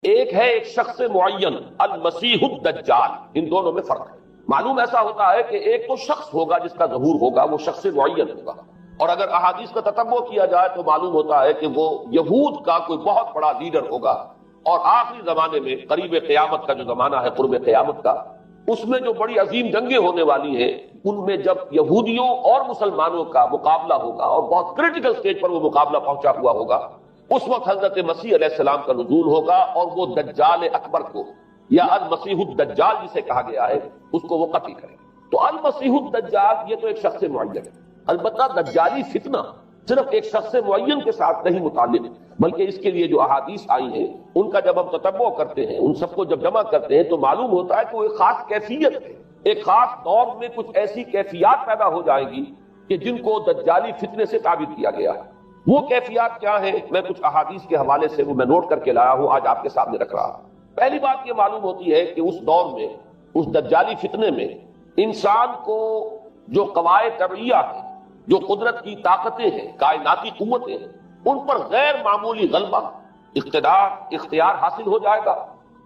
ایک ہے ایک شخص معین المسیح الدجال، ان دونوں میں فرق ہے۔ معلوم ایسا ہوتا ہے کہ ایک تو شخص ہوگا جس کا ظہور ہوگا، وہ شخص معین ہوگا، اور اگر احادیث کا تتبع کیا جائے تو معلوم ہوتا ہے کہ وہ یہود کا کوئی بہت بڑا لیڈر ہوگا، اور آخری زمانے میں قریب قیامت کا جو زمانہ ہے، قرب قیامت کا، اس میں جو بڑی عظیم جنگیں ہونے والی ہیں، ان میں جب یہودیوں اور مسلمانوں کا مقابلہ ہوگا اور بہت کریٹیکل سٹیج پر وہ مقابلہ پہنچا ہوا ہوگا، اس وقت حضرت مسیح علیہ السلام کا نزول ہوگا، اور وہ دجال اکبر کو یا المسیح الدجال جسے کہا گیا ہے اس کو وہ قتل کرے۔ تو المسیح الدجال یہ تو ایک شخص معین ہے۔ البتہ دجالی فتنہ صرف ایک شخص معین کے ساتھ نہیں متعلق، بلکہ اس کے لیے جو احادیث آئی ہیں ان کا جب ہم تتبع کرتے ہیں، ان سب کو جب جمع کرتے ہیں تو معلوم ہوتا ہے کہ وہ ایک خاص کیفیت ہے، ایک خاص دور میں کچھ ایسی کیفیات پیدا ہو جائیں گی کہ جن کو دجالی فتنے سے تعبیر کیا گیا ہے۔ وہ کیفیات کیا ہیں؟ میں کچھ احادیث کے حوالے سے وہ میں نوٹ کر کے لایا ہوں، آج آپ کے سامنے رکھ رہا ہوں۔ پہلی بات یہ معلوم ہوتی ہے کہ اس دور میں، اس دجالی فتنے میں، انسان کو جو قواعد طبعیہ ہیں، جو قدرت کی طاقتیں ہیں، کائناتی قوتیں ہیں، ان پر غیر معمولی غلبہ، اقتدار، اختیار حاصل ہو جائے گا،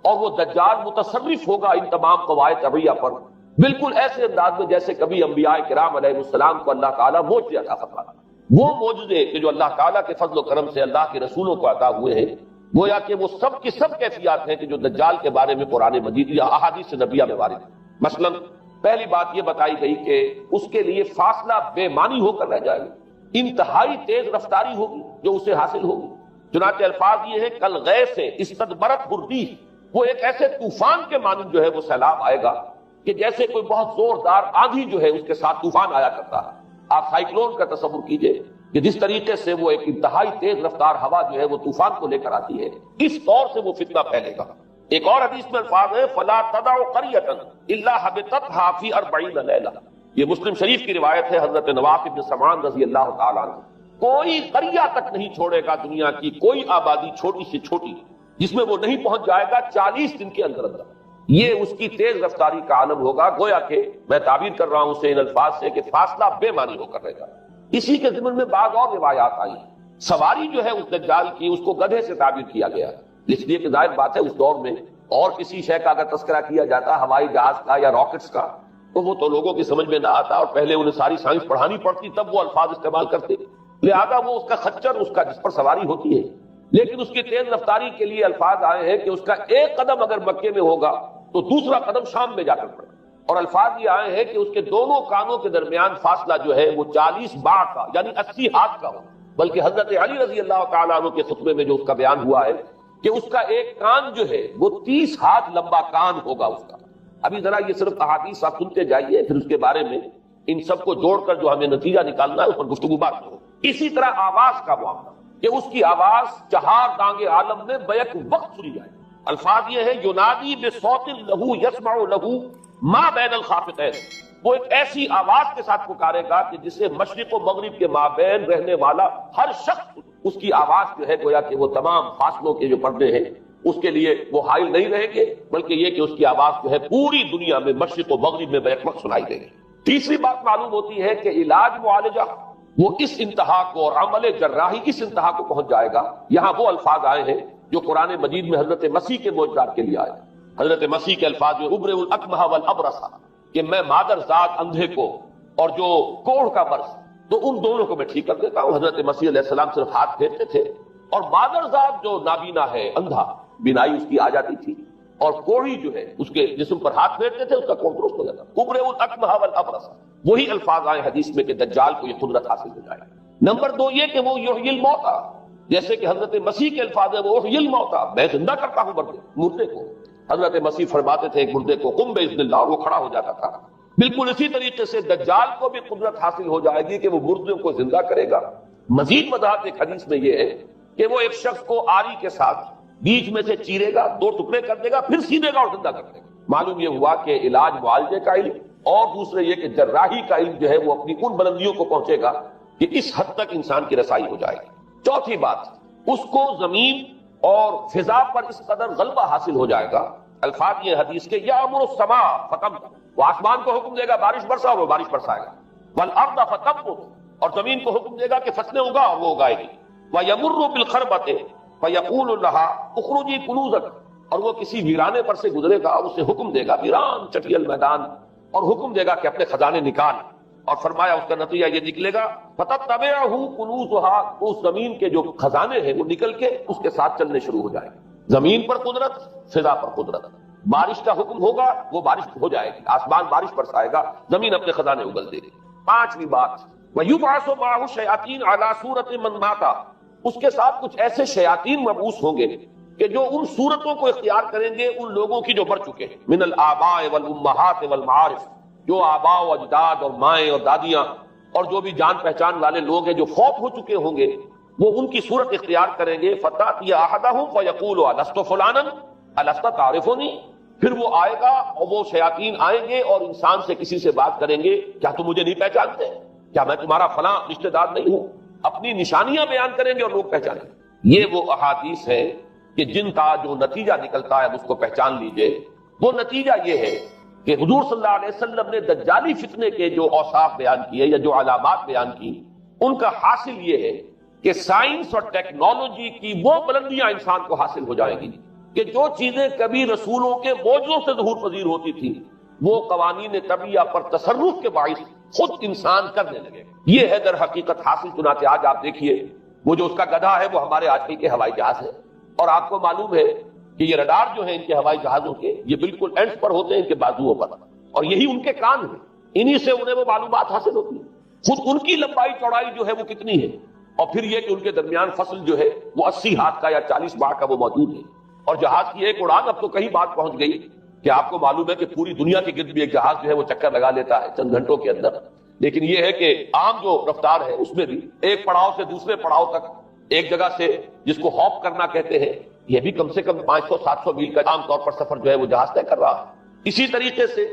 اور وہ دجال متصرف ہوگا ان تمام قواعد طبعیہ پر، بالکل ایسے انداز میں جیسے کبھی انبیاء کرام علیہ السلام کو اللہ تعالیٰ معجزے عطا فرماتا۔ وہ معجزے کہ جو اللہ تعالیٰ کے فضل و کرم سے اللہ کے رسولوں کو عطا ہوئے ہیں، گویا کہ وہ سب کی سب کیفیات ہیں کہ جو دجال کے بارے میں قرآن مجید یا احادیث نبیہ میں وارد ہے۔ مثلا پہلی بات یہ بتائی گئی کہ اس کے لیے فاصلہ بے معنی ہو کر رہ جائے گا، انتہائی تیز رفتاری ہوگی جو اسے حاصل ہوگی۔ چنانچہ الفاظ یہ ہے کل غیث سے استدبرت الريح، وہ ایک ایسے طوفان کے مانند جو ہے وہ سیلاب آئے گا کہ جیسے کوئی بہت زوردار آندھی جو ہے اس کے ساتھ طوفان آیا کرتا ہے۔ آپ سائیکلون کا تصور کیجئے کہ جس طریقے سے وہ ایک انتہائی تیز رفتار ہوا جو ہے وہ طوفان کو لے کر آتی ہے، اس طور سے وہ فتنہ پھیلے گا۔ ایک اور حدیث میں الفاظ ہے فلا تدع قرية الا حبطتها في 40 ليلة، یہ مسلم شریف کی روایت ہے حضرت نواس بن سمعان رضی اللہ تعالیٰ عنہ۔ کوئی قریہ تک نہیں چھوڑے گا دنیا کی کوئی آبادی چھوٹی سے چھوٹی جس میں وہ نہیں پہنچ جائے گا 40 دن کے اندر اندر۔ یہ اس کی تیز رفتاری کا عالم ہوگا، گویا کہ میں تعبیر کر رہا ہوں اسے ان الفاظ سے کہ فاصلہ بے معنی ہو کر رہے گا۔ اسی کے ضمن میں بعض اور روایات آئی ہیں۔ سواری جو ہے اس دجال کی اس کو گدھے سے تعبیر کیا گیا ہے، اس لیے کہ ظاہر بات ہے اس دور میں اور کسی شے کا اگر تذکرہ کیا جاتا ہوائی جہاز کا یا راکٹس کا تو وہ تو لوگوں کی سمجھ میں نہ آتا، اور پہلے انہیں ساری سائنس پڑھانی پڑتی تب وہ الفاظ استعمال کرتے، لہذا وہ اس کا خچر، اس کا جس پر سواری ہوتی ہے، لیکن اس کی تیز رفتاری کے لیے الفاظ آئے ہیں کہ اس کا ایک قدم اگر مکے میں ہوگا تو دوسرا قدم شام میں جا کر پڑے، اور الفاظ یہ آئے ہیں کہ اس کے دونوں کانوں کے درمیان فاصلہ جو ہے وہ 40 باع کا یعنی 80 ہاتھ کا ہو، بلکہ حضرت علی رضی اللہ تعالیٰ عنہ کے خطبے میں جو اس کا بیان ہوا ہے کہ اس کا ایک کان جو ہے وہ 30 ہاتھ لمبا کان ہوگا اس کا۔ ابھی ذرا یہ صرف احادیث آپ سنتے جائیے، پھر اس کے بارے میں ان سب کو جوڑ کر جو ہمیں نتیجہ نکالنا ہے اس پر گفتگو بات ہو۔ اسی طرح آواز کا معاملہ کہ اس کی آواز 4 دانگ عالم میں بیک وقت سنی جائے۔ الفاظ یہ ہے ینادی بصوت لہو یسمع لہو ما بین الخافتین، وہ ایک ایسی آواز کے ساتھ پکارے گا کہ جسے مشرق و مغرب کے مابین رہنے والا ہر شخص اس کی آواز جو ہے گویا کہ وہ تمام فاصلوں کے جو پردے ہیں اس کے لیے وہ حائل نہیں رہیں گے، بلکہ یہ کہ اس کی آواز جو ہے پوری دنیا میں مشرق و مغرب میں بیک وقت سنائی دے گی۔ تیسری بات معلوم ہوتی ہے کہ علاج معالجہ وہ اس انتہا کو اور عمل جراحی اس انتہا کو پہنچ جائے گا۔ یہاں وہ الفاظ آئے ہیں جو قرآن مجید میں حضرت مسیح کے معجزات کے لیے آئے۔ حضرت مسیح کے الفاظ جو ابرئ الاکمہ والابرص، کہ میں مادر ذات اندھے کو اور جو کوڑھ کا مرض تو ان دونوں کو میں ٹھیک کر دیتا ہوں۔ حضرت مسیح علیہ السلام صرف ہاتھ پھیرتے تھے اور مادر ذات جو نابینا ہے، اندھا، بینائی اس کی آ جاتی تھی، اور کوڑھی جو ہے اس کے جسم پر ہاتھ پھیرتے تھے اس کا کوڑھ درست ہو جاتا۔ ابرئ الاکمہ والابرص، وہی الفاظ آئے حدیث میں کہ دجال کو یہ قدرت حاصل ہو جائے۔ نمبر 2 یہ کہ وہ یحیی الموتیٰ، جیسے کہ حضرت مسیح کے الفاظ ہے وہ احیی الموتیٰ، میں زندہ کرتا ہوں مردے کو۔ حضرت مسیح فرماتے تھے ایک مردے کو قم باذن اللہ، اور وہ کھڑا ہو جاتا تھا۔ بالکل اسی طریقے سے دجال کو بھی قدرت حاصل ہو جائے گی کہ وہ مردوں کو زندہ کرے گا۔ مزید وضاحت ایک حدیث میں یہ ہے کہ وہ ایک شخص کو آری کے ساتھ بیچ میں سے چیرے گا، 2 ٹکڑے کر دے گا، پھر سیدھے گا اور زندہ کر دے گا۔ معلوم یہ ہوا کہ علاج معالجے کا علم اور دوسرے یہ کہ جراحی کا علم جو ہے وہ اپنی ان بلندیوں کو پہنچے گا کہ اس حد تک انسان کی رسائی ہو جائے گی۔ چوتھی بات، اس کو زمین اور فضا پر اس قدر غلبہ حاصل ہو جائے گا۔ الفاظ یہ حدیث کے یامر السماء فتمطر، وہ آسمان کو حکم دے گا بارش برسا اور وہ بارش برسائے گا، والارض فتنبت، اور زمین کو حکم دے گا کہ فصلیں اگا اور وہ اگائے گی، ویمر بالخربۃ فیقول لها اخرجی کنوزک، اور وہ کسی ویرانے پر سے گزرے گا، اسے حکم دے گا ویران چٹیل میدان، اور حکم دے گا کہ اپنے خزانے نکال، اور فرمایا اس کا نتیجہ یہ نکلے گا فَتَتَّبِعُهُ كُنُوزُهَا، اس زمین کے جو خزانے ہیں وہ نکل کے اس کے ساتھ چلنے شروع ہو جائیں گے۔ زمین پر قدرت، فضا پر قدرت، بارش کا حکم ہوگا وہ بارش ہو جائے گی، آسمان بارش برسائے گا، زمین اپنے خزانے اگل دے گی۔ پانچویں بات، وَيُبْعَثُ مَعَهُ الشَّيَاطِينُ عَلَى صُورَةِ مَن مَاتَ، اس کے ساتھ کچھ ایسے شیاطین مبعوث ہوں گے کہ جو ان صورتوں کو اختیار کریں گے ان لوگوں کی جو مر چکے ہیں، من الآباء والأمہات والمعارف، جو آباء و اجداد اور مائیں اور دادیاں اور جو بھی جان پہچان والے لوگ ہیں جو فوت ہو چکے ہوں گے، وہ ان کی صورت اختیار کریں گے۔ فَتَأْتِيَ أَحَدَهُمْ فَيَقُولُ أَلَسْتُ فُلَانًا أَلَسْتَ تَعْرِفُنِي، پھر وہ آئے گا اور وہ شیاطین آئیں گے اور انسان سے کسی سے بات کریں گے، کیا تم مجھے نہیں پہچانتے؟ کیا میں تمہارا فلاں رشتہ دار نہیں ہوں؟ اپنی نشانیاں بیان کریں گے اور لوگ پہچانیں گے۔ یہ وہ احادیث ہے کہ جن کا جو نتیجہ نکلتا ہے اس کو پہچان لیجئے۔ وہ نتیجہ یہ ہے کہ حضور صلی اللہ علیہ وسلم نے دجالی فتنے کے جو اوصاف بیان کیے یا جو علامات بیان کی، ان کا حاصل یہ ہے کہ سائنس اور ٹیکنالوجی کی وہ بلندیاں انسان کو حاصل ہو جائیں گی کہ جو چیزیں کبھی رسولوں کے معجزوں سے ظہور پذیر ہوتی تھی، وہ قوانین طبیعہ پر تصرف کے باعث خود انسان کرنے لگے۔ یہ ہے در حقیقت حاصل۔ چنانچہ آج آپ دیکھیے وہ جو اس کا گدھا ہے وہ ہمارے آج کل کے ہوائی جہاز ہے، اور آپ کو معلوم ہے کہ یہ رڈار جو ہیں ان کے ہوائی جہازوں کے، یہ بالکل اینڈ پر ہوتے ہیں ان کے بازوؤں پر، اور یہی ان کے کان ہیں، انہی سے انہیں وہ معلومات حاصل ہوتی ہیں۔ خود ان کی لمبائی چوڑائی جو ہے وہ کتنی ہے، اور پھر یہ کہ ان کے درمیان فصل جو ہے وہ 80 ہاتھ کا یا 40 بار کا وہ موجود ہے، اور جہاز کی ایک اڑان اب تو کہیں بات پہنچ گئی کہ آپ کو معلوم ہے کہ پوری دنیا کے گرد بھی ایک جہاز جو ہے وہ چکر لگا لیتا ہے چند گھنٹوں کے اندر۔ لیکن یہ ہے کہ عام جو رفتار ہے اس میں بھی ایک پڑاؤ سے دوسرے پڑاؤ تک، ایک جگہ سے جس کو ہاپ کرنا کہتے ہیں، یہ بھی کم سے کم 500-700 میل کا عام طور پر سفر جو ہے وہ جہاز طے کر رہا ہے۔ اسی طریقے سے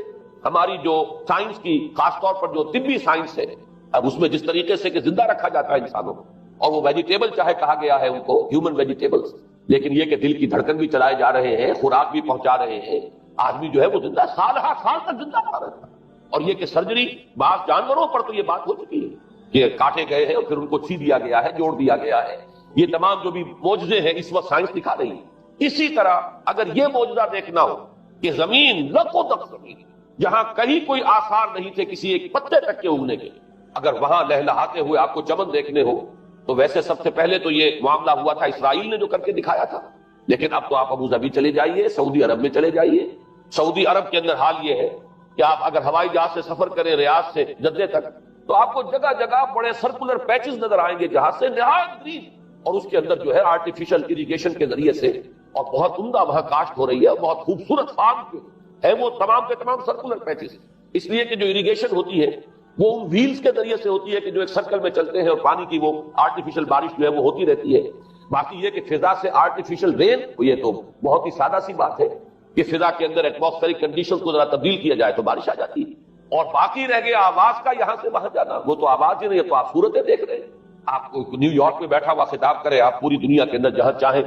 ہماری جو سائنس کی، خاص طور پر جو طبی سائنس ہے، اب اس میں جس طریقے سے کہ زندہ رکھا جاتا ہے انسانوں کو، اور وہ ویجیٹیبل چاہے کہا گیا ہے ان کو ہیومن ویجیٹیبلز، لیکن یہ کہ دل کی دھڑکن بھی چلائے جا رہے ہیں، خوراک بھی پہنچا رہے ہیں، آدمی جو ہے وہ زندہ سال تک زندہ رہا رہتا ہے۔ اور یہ کہ سرجری بعض جانوروں پر تو یہ بات ہو چکی ہے کہ کاٹے گئے ہیں اور پھر ان کو سی دیا گیا ہے، جوڑ دیا گیا ہے۔ یہ تمام جو بھی معجزے ہیں اس وقت سائنس دکھا رہی ہے۔ اسی طرح اگر یہ معجزہ دیکھنا ہو کہ زمین لکو تک زمین، جہاں کہیں کوئی آثار نہیں تھے کسی ایک پتے تک کے اگنے کے، اگر وہاں لہلہاتے ہوئے آپ کو چمن دیکھنے ہو، تو ویسے سب سے پہلے تو یہ معاملہ ہوا تھا اسرائیل نے جو کر کے دکھایا تھا، لیکن اب تو آپ ابو ظبی چلے جائیے، سعودی عرب میں چلے جائیے۔ سعودی عرب کے اندر حال یہ ہے کہ آپ اگر ہوائی جہاز سے سفر کریں ریاض سے جدے تک، تو آپ کو جگہ جگہ بڑے سرکولر پیچز نظر آئیں گے جہاز سے، نہایت گرین، اور اس کے اندر جو ہے آرٹیفیشل اریگیشن کے ذریعے سے، اور بہت عمدہ وہاں کاشت ہو رہی ہے، بہت خوبصورت فارم جو ہے وہ تمام کے تمام سرکولر پیچز، اس لیے کہ جو اریگیشن ہوتی ہے وہ ان ویلز کے ذریعے سے ہوتی ہے کہ جو ایک سرکل میں چلتے ہیں، اور پانی کی وہ آرٹیفیشل بارش جو ہے وہ ہوتی رہتی ہے۔ باقی یہ کہ فضا سے آرٹیفیشل رین، یہ تو بہت ہی سادہ سی بات ہے کہ فضا کے اندر ایٹماسفیرک کنڈیشن کو ذرا تبدیل کیا جائے تو بارش آ جاتی ہے۔ اور باقی رہ گیا آواز کا یہاں سے وہاں جانا، وہ تو آواز ہی نہیں، یہ تو آپ صورتیں دیکھ رہے ہیں۔ آپ کو نیو یارک میں بیٹھا ہوا خطاب کرے، آپ پوری دنیا کے اندر جہاں چاہیں،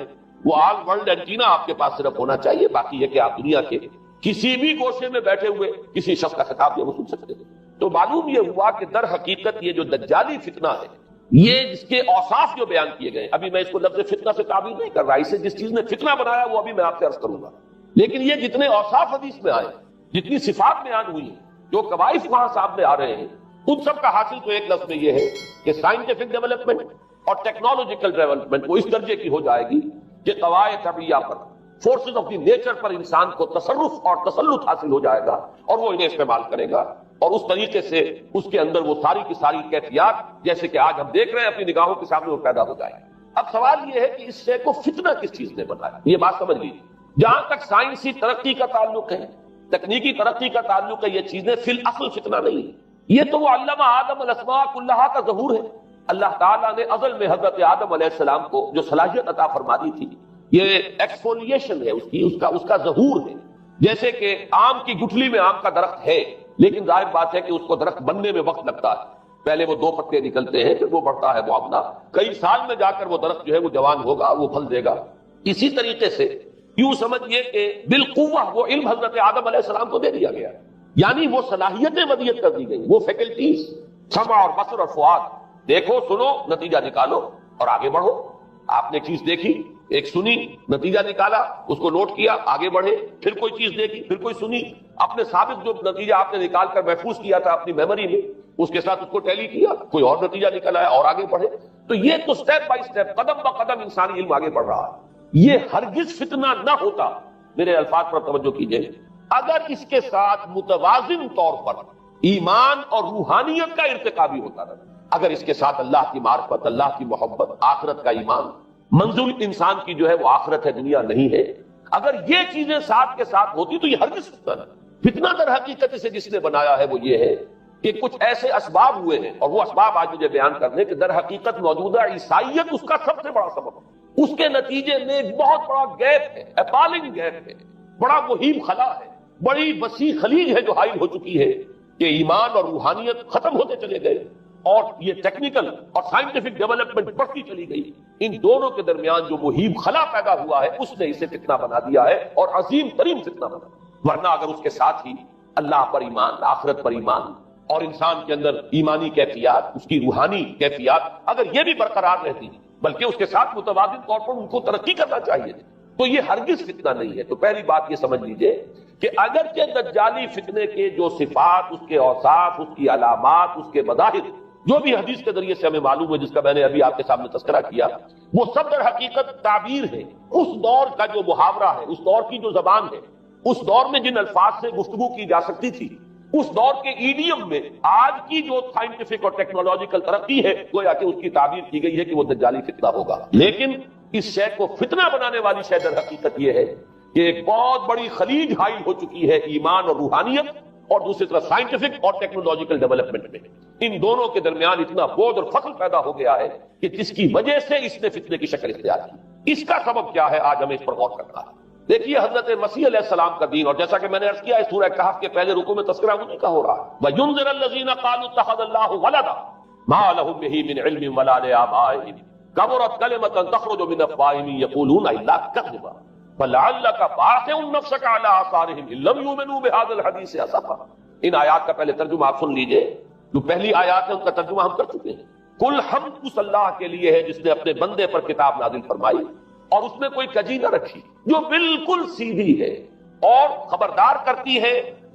وہ آل ورلڈ اینٹینا آپ کے پاس صرف ہونا چاہیے۔ باقی یہ کہ آپ دنیا کے کسی بھی گوشے میں بیٹھے ہوئے کسی شخص کا خطاب جو وہ سن سکتے ہیں۔ تو معلوم یہ ہوا کہ در حقیقت یہ جو دجالی فتنہ ہے، یہ جس کے اوصاف جو بیان کیے گئے، ابھی میں اس کو لفظ فتنہ سے تعبیر نہیں کر رہا، اسے جس چیز نے فتنہ بنایا وہ ابھی میں آپ سے عرض کروں گا، لیکن یہ جتنے اوصاف حدیث میں آئے، جتنی صفات بیان ہوئی، جو قوائف وہاں سامنے آ رہے ہیں، ان سب کا حاصل تو ایک لفظ میں یہ ہے کہ سائنٹیفک ڈیولپمنٹ اور ٹیکنالوجیکل ڈیولپمنٹ وہ اس درجے کی ہو جائے گی کہ قواعد طبیعہ پر، فورسز آف دی نیچر پر انسان کو تصرف اور تسلط حاصل ہو جائے گا، اور وہ انہیں استعمال کرے گا، اور اس طریقے سے اس کے اندر وہ ساری کی ساری کیفیات جیسے کہ آج ہم دیکھ رہے ہیں اپنی نگاہوں کے سامنے وہ پیدا ہو جائے۔ اب سوال یہ ہے کہ اس شے کو فتنہ کس چیز نے بنایا، یہ بات سمجھ لیجیے۔ جہاں تک سائنسی ترقی کا تعلق ہے، تکنیکی ترقی کا تعلق ہے، یہ چیزیں فی الاصل فتنہ نہیں ہے، یہ تو وہ علمہ آدم الاسماء کلہا کا ظہور ہے۔ اللہ تعالیٰ نے ازل میں حضرت آدم علیہ السلام کو جو صلاحیت عطا فرما دی تھی، یہ ایکسفولیشن ہے اس کا ظہور ہے۔ جیسے کہ آم کی گٹھلی میں آم کا درخت ہے، لیکن ظاہر بات ہے کہ اس کو درخت بننے میں وقت لگتا ہے، پہلے وہ 2 پتے نکلتے ہیں، پھر وہ بڑھتا ہے معاملہ، کئی سال میں جا کر وہ درخت جو ہے وہ جوان ہوگا، وہ پھل دے گا۔ اسی طریقے سے یوں سمجھیے کہ بالقوہ وہ علم حضرت آدم علیہ السلام کو دے دیا گیا، یعنی وہ صلاحیتیں ودیت کر دی گئی، وہ فیکلٹیز، سمع اور بصر اور فؤاد، دیکھو سنو نتیجہ نکالو اور آگے بڑھو۔ آپ نے چیز دیکھی ایک سنی، نتیجہ نکالا، اس کو نوٹ کیا، آگے بڑھے، پھر کوئی چیز دیکھی، پھر کوئی سنی، اپنے سابق جو نتیجہ آپ نے نکال کر محفوظ کیا تھا اپنی میموری میں، اس کے ساتھ اس کو ٹیلی کیا، کوئی اور نتیجہ نکل آیا اور آگے بڑھے. تو یہ تو سٹیپ بائی سٹیپ، قدم بہ قدم انسانی علم آگے بڑھ رہا ہے. یہ ہرگز فتنہ نہ ہوتا، میرے الفاظ پر توجہ کیجئے، اگر اس کے ساتھ متوازن طور پر ایمان اور روحانیت کا ارتقا بھی ہوتا رہا. اگر اس کے ساتھ اللہ کی معرفت، اللہ کی محبت، آخرت کا ایمان، منزل انسان کی جو ہے وہ آخرت ہے، دنیا نہیں ہے، اگر یہ چیزیں ساتھ کے ساتھ ہوتی تو یہ ہرگز فتنہ نہ. فتنہ در حقیقت سے جس نے بنایا ہے وہ یہ ہے کہ کچھ ایسے اسباب ہوئے ہیں، اور وہ اسباب آج مجھے بیان کرنے کہ در حقیقت موجودہ عیسائیت اس کا سب سے بڑا سبب ہے. اس کے نتیجے میں ایک بہت بڑا گیپ ہے، اپالنگ گیپ ہے، بڑا مہیم خلا ہے، بڑی وسیع خلیج ہے جو حائل ہو چکی ہے کہ ایمان اور روحانیت ختم ہوتے چلے گئے اور یہ ٹیکنیکل اور سائنٹیفک ڈیولپمنٹ بڑھتی چلی گئی. ان دونوں کے درمیان جو مہیب خلا پیدا ہوا ہے اس نے اسے فتنہ بنا دیا ہے، اور عظیم ترین فتنہ بنا. ورنہ اگر اس کے ساتھ ہی اللہ پر ایمان، آخرت پر ایمان، اور انسان کے اندر ایمانی کیفیات، اس کی روحانی کیفیات اگر یہ بھی برقرار رہتی بلکہ اس کے ساتھ متوازن طور پر ان کو ترقی کرنا چاہیے، تو یہ ہرگز فتنہ نہیں ہے. تو پہلی بات یہ سمجھ لیجئے کہ اگرچہ دجالی فتنے کے جو صفات، اس کے اوصاف، اس کی علامات، اس کے مظاہر جو بھی حدیث کے ذریعے سے ہمیں معلوم ہے، جس کا میں نے ابھی آپ کے سامنے تذکرہ کیا، وہ سب در حقیقت تعبیر ہے اس دور کا جو محاورہ ہے، اس دور کی جو زبان ہے، اس دور میں جن الفاظ سے گفتگو کی جا سکتی تھی، اس دور کے ایڈیم میں آج کی جو سائنٹیفک اور ٹیکنالوجیکل ترقی ہے گویا کہ اس کی تعبیر کی گئی ہے کہ وہ دجالی فتنہ ہوگا. لیکن اس شے کو فتنہ بنانے والی شے در حقیقت یہ ہے کہ ایک بہت بڑی خلیج حائل ہو چکی ہے ایمان اور روحانیت، اور دوسری طرف سائنٹیفک اور ٹیکنالوجیکل ڈیولپمنٹ میں ان دونوں کے درمیان اتنا بوجھ اور فصل پیدا ہو گیا ہے کہ جس کی وجہ سے اس نے فتنے کی شکل اختیار کی. اس کا سبب کیا ہے، آج ہمیں اس پر غور کرنا ہے. دیکھیے حضرت مسیح علیہ السلام کا دین، اور جیسا کہ میں نے عرض کیا اس سورہ کہف کے پہلے رکوع میں تذکرہ انہی کا ہو رہا ہے. وَيُنذِرَ الَّذِينَ قَالُوا اتَّخَذَ اللَّهُ وَلَدًا مَا لَهُم بِهِ مِنْ عِلْمٍ وَلَا لِآبَائِهِمْ كَبُرَتْ كَلِمَةً تَخْرُجُ مِنْ أَفْوَاهِهِمْ يَقُولُونَ إِلَّا كَذِبًا فَلَعَلَّكَ بَاخِعٌ نَفْسَكَ عَلَىٰ آثَارِهِمْ إِن لَّمْ يُؤْمِنُوا بِهَٰذَا الْحَدِيثِ أَسَفًا. ان آیات کا پہلے ترجمہ آپ سن لیجئے. جو پہلی آیات ہے ان کا ترجمہ ہم کر چکے ہیں. کل حمد اس اللہ کے لیے ہے جس نے اپنے بندے پر کتاب نازل فرمائی اور اس میں کوئی کجی نہ رکھی، جو بالکل سیدھی ہے اور خبردار کرتی ہے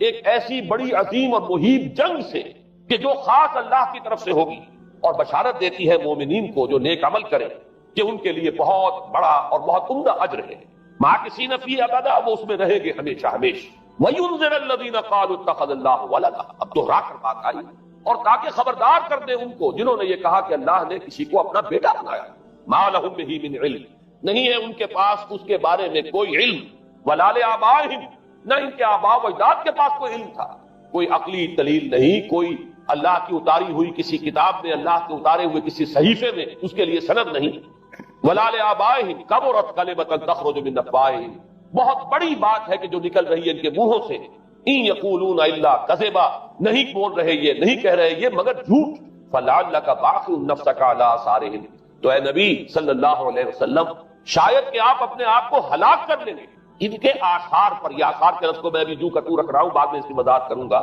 ایک ایسی بڑی عظیم اور مہیب جنگ سے کہ جو خاص اللہ کی طرف سے ہوگی، اور بشارت دیتی ہے مومنین کو جو نیک عمل کریں کہ ان کے لیے بہت بڑا اور بہت عمدہ اجر ہے. ماکثین فیہ ابدا، وہ اس میں رہیں گے ہمیشہ ہمیشہ. وَيُنذِرَ الَّذِينَ قَالُوا اتَّخَذَ اللَّهُ وَلَدًا. اب دوہرا کر بات آئی اور تاکہ خبردار کر دے ان کو جنہوں نے یہ کہا کہ اللہ نے کسی کو اپنا بیٹا بنایا. مَا لَهُم بِهِ مِنْ عِلْمٍ، نہیں ہے ان کے پاس اس کے بارے میں کوئی علم. وَلَا لِآبَائِهِمْ، نہ ان کے آباء و اجداد کے پاس کوئی علم تھا، کوئی عقلی دلیل نہیں، کوئی اللہ کی اتاری ہوئی کسی کتاب میں، اللہ کے اتارے ہوئے کسی صحیفے میں اس کے لیے سند نہیں. وَلَا لِآبَائِهِمْ كَبُرَتْ كَلِمَةً تَخْرُجُ مِنْ أَفْوَاهِهِمْ، بہت بڑی بات ہے کہ جو نکل رہی ہے ان کے منہوں سے. ان یقولون الا کذبا، نہیں بول رہے یہ، نہیں کہہ رہے یہ مگر جھوٹ. فلعلک باخع نفسک علی آثارہم، تو اے نبی صلی اللہ علیہ وسلم شاید کہ آپ اپنے آپ کو ہلاک کر لیں گے ان کے آثار پر. یہ آثار کے لفظ کو میں ابھی جو کٹو رکھ رہا ہوں، بعد میں اس کی وضاحت کروں گا.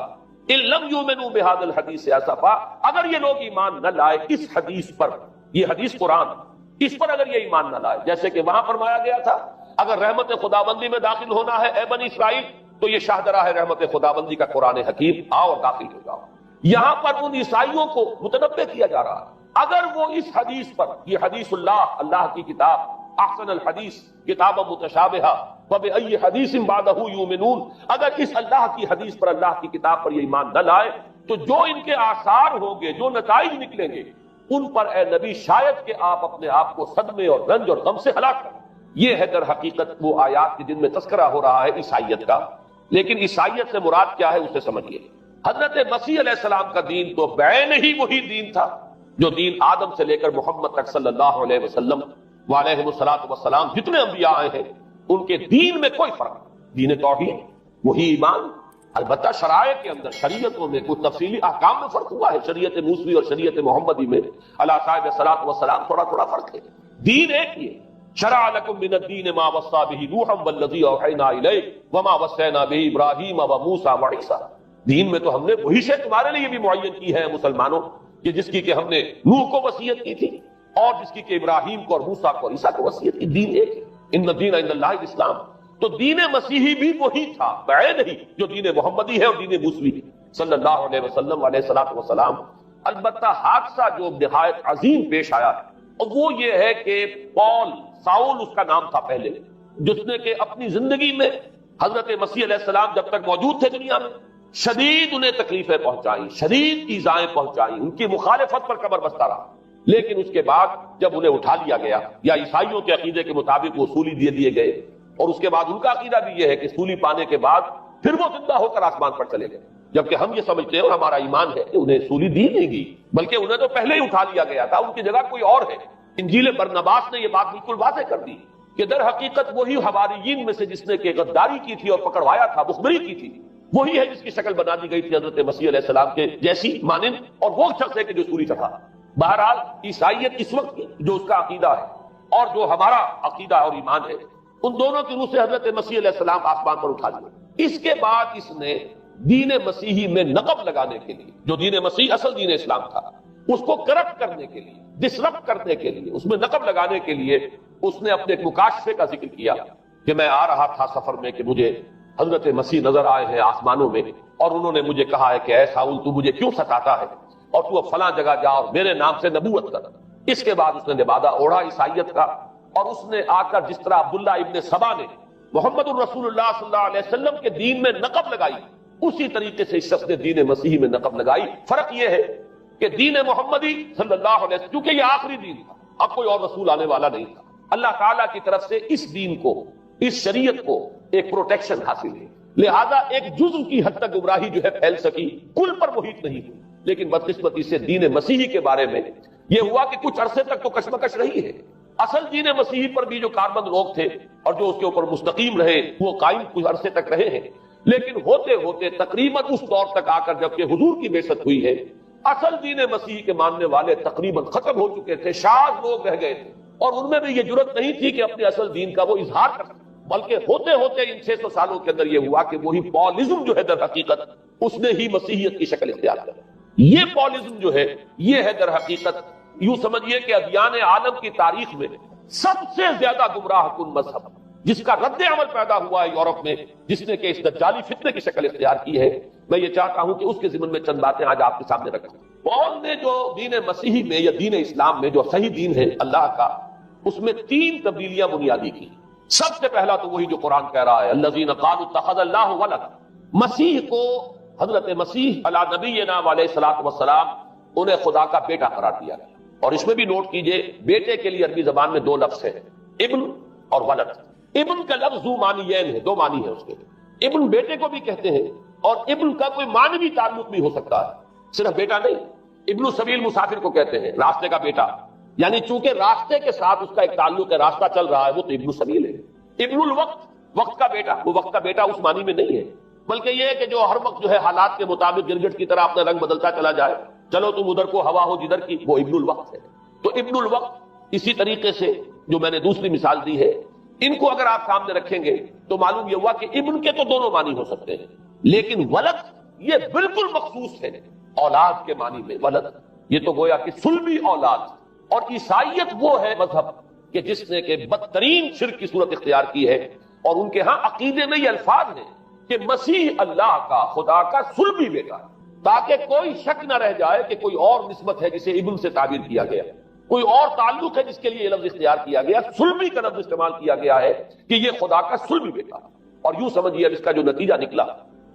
ان لم یؤمنوا بهذا الحدیث اسفا، اگر یہ لوگ ایمان نہ لائے اس حدیث پر، یہ حدیث قرآن، اس پر اگر یہ ایمان نہ لائے، جیسے کہ وہاں فرمایا گیا تھا اگر رحمت خداوندی میں داخل ہونا ہے اے بنی اسرائیل تو یہ شاہدرہ ہے رحمت خداوندی کا قرآن حکیم، آؤ اور داخل ہو جاؤ. یہاں پر ان عیسائیوں کو متنبہ کیا جا رہا ہے اگر وہ اس حدیث پر، یہ حدیث اللہ، اللہ کی کتاب، احسن الحدیث کتاب متشابہہ فبأی حدیث بعدہ یؤمنون، اگر اس اللہ کی حدیث پر، اللہ کی کتاب پر یہ ایمان نہ لائے تو جو ان کے آثار ہوں گے، جو نتائج نکلیں گے ان پر اے نبی شاید کہ آپ اپنے آپ کو صدمے اور رنج اور غم سے ہلاک کریں. یہ ہے در حقیقت وہ آیات کے جن میں تذکرہ ہو رہا ہے عیسائیت کا. لیکن عیسائیت سے مراد کیا ہے اسے سمجھیے. حضرت مسیح علیہ السلام کا دین تو بعین ہی وہی دین تھا جو دین آدم سے لے کر محمد تک صلی اللہ علیہ وسلم وعلیہ الصلوۃ والسلام جتنے انبیاء آئے ہیں ان کے دین میں کوئی فرق نہیں. دین توحید وہی ایمان، البتہ شرائع کے اندر، شریعتوں میں کچھ تفصیلی احکام میں فرق ہوا ہے. شریعت موسوی اور شریعت محمدی میں علی صاحب الصلوۃ والسلام تھوڑا تھوڑا فرق ہے. دین ایک ہی ہے. شرع لکم من الدین ما وصى به نوحا والذی اوحینا الیک وما وصینا به ابراہیم وموسیٰ وعیسیٰ. دین میں تو ہم نے وہی شے تمہارے لیے بھی معین کی ہے مسلمانوں کہ جس کی کہ ہم نے نوح کو وصیت کی تھی، اور جس کی کہ ابراہیم کو اور موسیٰ کو اور عیسیٰ کو وصیت کی، دین ایک ہے، ان الدین عند اللہ الاسلام۔ تو دین مسیحی بھی وہی تھا بعید ہی جو دین محمدی ہے اور دین موسوی صلی اللہ علیہ وسلم علیہ الصلوۃ والسلام۔ البتہ حادثہ جو نہایت عظیم پیش آیا اور وہ یہ ہے کہ ساؤل اس کا نام تھا پہلے، جس نے کہ اپنی زندگی میں حضرت مسیح علیہ السلام جب تک موجود تھے دنیا میں شدید انہیں تکلیفیں پہنچائیں، شدید ایذائیں پہنچائیں، ان کی مخالفت پر کمر بستہ رہا۔ لیکن اس کے بعد جب انہیں اٹھا لیا گیا، یا عیسائیوں کے عقیدے کے مطابق وہ سولی دیے گئے، اور اس کے بعد ان کا عقیدہ بھی یہ ہے کہ سولی پانے کے بعد پھر وہ زندہ ہو کر آسمان پر چلے گئے، جبکہ ہم یہ سمجھتے ہیں اور ہمارا ایمان ہے کہ انہیں سولی دی نہیں گئی، بلکہ انہیں تو پہلے ہی اٹھا لیا گیا تھا، ان کی جگہ کوئی اور ہے۔ انجیل برنباس نے یہ بات بالکل واضح کر دی کہ در حقیقت وہی حواریین میں سے جس نے کہ غداری کی تھی اور پکڑوایا تھا، مخبری کی تھی، وہی ہے جس کی شکل بنا دی گئی تھی حضرت مسیح علیہ السلام کے جیسی مانند، اور وہ شخص ہے کہ جو سولی چڑھا۔ بہرحال عیسائیت اس وقت کی جو اس کا عقیدہ ہے اور جو ہمارا عقیدہ اور ایمان ہے، ان دونوں کی روح سے حضرت مسیح علیہ السلام آسمان پر اٹھا لیا۔ اس کے بعد اس نے دین مسیحی میں نقب لگانے کے لیے، جو دین مسیح اصل دین اسلام تھا، اس کو کرپٹ کرنے کے لیے، ڈسرپٹ کرنے کے لیے، اس میں نقب لگانے کے لیے اس نے اپنے ایک مکاشفے کا ذکر کیا کہ میں آ رہا تھا سفر میں کہ مجھے حضرت مسیح نظر آئے ہیں آسمانوں میں، اور انہوں نے مجھے کہا ہے کہ اے ساؤل تو مجھے کیوں ستاتا ہے، اور تو اب فلاں جگہ جا اور میرے نام سے نبوت کر۔ اس کے بعد اس نے لبادہ اوڑھا عیسائیت کا، اور اس نے آ کر جس طرح عبداللہ ابن سبا نے محمد الرسول اللہ صلی اللہ علیہ وسلم کے دین میں نقب لگائی، اسی طریقے سے اس شخص نے دین مسیحی میں نقب لگائی۔ فرق یہ ہے کہ دین محمدی صلی اللہ علیہ وسلم کیونکہ یہ آخری دین تھا، اب کوئی اور رسول آنے والا نہیں تھا، اللہ تعالیٰ کی طرف سے اس دین کو، اس شریعت کو ایک پروٹیکشن حاصل ہے، لہذا ایک جزء کی حد تک گمراہی جو ہے پھیل سکی، کل پر محیط نہیں ہوئی۔ لیکن بدقسمتی سے دین مسیحی کے بارے میں یہ ہوا کہ کچھ عرصے تک تو کشمکش رہی ہے، اصل دین مسیحی پر بھی جو کاربند لوگ تھے اور جو اس کے اوپر مستقیم رہے وہ قائم کچھ عرصے تک رہے ہیں، لیکن ہوتے ہوتے تقریباً اس دور تک آ کر جب کہ حضور کی بعثت ہوئی ہے، اصل دین مسیحی کے ماننے والے تقریباً ختم ہو چکے تھے، شاذ لوگ رہ گئے تھے، اور ان میں بھی یہ جرت نہیں تھی کہ اپنے اصل دین کا وہ اظہار کر سکتے، بلکہ ہوتے ہوتے ان 600 سالوں کے اندر یہ ہوا کہ وہی پالزم جو ہے در حقیقت اس نے ہی مسیحیت کی شکل اختیار کر۔ یہ پالزم جو ہے یہ ہے در حقیقت، یوں سمجھیے کہ ادیان عالم کی تاریخ میں سب سے زیادہ گمراہ کن مذہب، جس کا رد عمل پیدا ہوا ہے یورپ میں، جس نے کہ اس دجالی فتنے کی شکل اختیار کی ہے۔ میں یہ چاہتا ہوں کہ اس کے ضمن میں چند باتیں آج آپ کے سامنے رکھوں۔ پال نے جو دین مسیحی میں یا دین اسلام میں جو صحیح دین ہے اللہ کا، اس میں 3 تبدیلیاں بنیادی کی۔ سب سے پہلا تو وہی جو قرآن کہہ رہا ہے، الذین قالوا اتخذ اللہ ولد، مسیح کو، حضرت مسیح علی نبینا علیہ الصلوۃ والسلام، انہیں خدا کا بیٹا قرار دیا گیا۔ اور اس میں بھی نوٹ کیجئے بیٹے کے لیے عربی زبان میں 2 لفظ ہیں، ابن اور ولد۔ ابن کا لفظ ذو معنیین ہے، 2 معنی ہے اس کے، ابن بیٹے کو بھی کہتے ہیں، اور ابن کا کوئی معنوی تعلق بھی ہو سکتا ہے، صرف بیٹا نہیں۔ ابن السبیل مسافر کو کہتے ہیں، راستے کا بیٹا، یعنی چونکہ راستے کے ساتھ اس کا ایک تعلق ہے، راستہ چل رہا ہے، وہ تو ابن السبیل ہے۔ ابن الوقت، وقت کا بیٹا، وہ وقت کا بیٹا اس معنی میں نہیں ہے، بلکہ یہ ہے کہ جو ہر وقت جو ہے حالات کے مطابق گرگٹ کی طرح اپنا رنگ بدلتا چلا جائے، چلو تم ادھر کو ہوا ہو جدھر کی، وہ ابن الوقت ہے۔ تو ابن الوقت اسی طریقے سے جو میں نے دوسری مثال دی ہے، ان کو اگر آپ سامنے رکھیں گے تو معلوم یہ ہوا کہ ابن کے تو دونوں معنی ہو سکتے ہیں، لیکن ولد یہ بالکل مخصوص ہے اولاد کے معنی میں۔ ولد یہ تو گویا کہ صلبی اولاد، اور عیسائیت وہ ہے مذہب کہ جس نے کہ بدترین شرک کی صورت اختیار کی ہے، اور ان کے ہاں عقیدے میں یہ الفاظ ہیں کہ مسیح اللہ کا، خدا کا صلبی بیٹا، تاکہ کوئی شک نہ رہ جائے کہ کوئی اور نسبت ہے جسے ابن سے تعبیر کیا گیا، کوئی اور تعلق ہے جس کے لیے یہ لفظ اختیار کیا گیا، صلبی کا لفظ استعمال کیا گیا ہے کہ یہ خدا کا صلبی بیٹا۔ اور یوں سمجھیے اب اس کا جو نتیجہ نکلا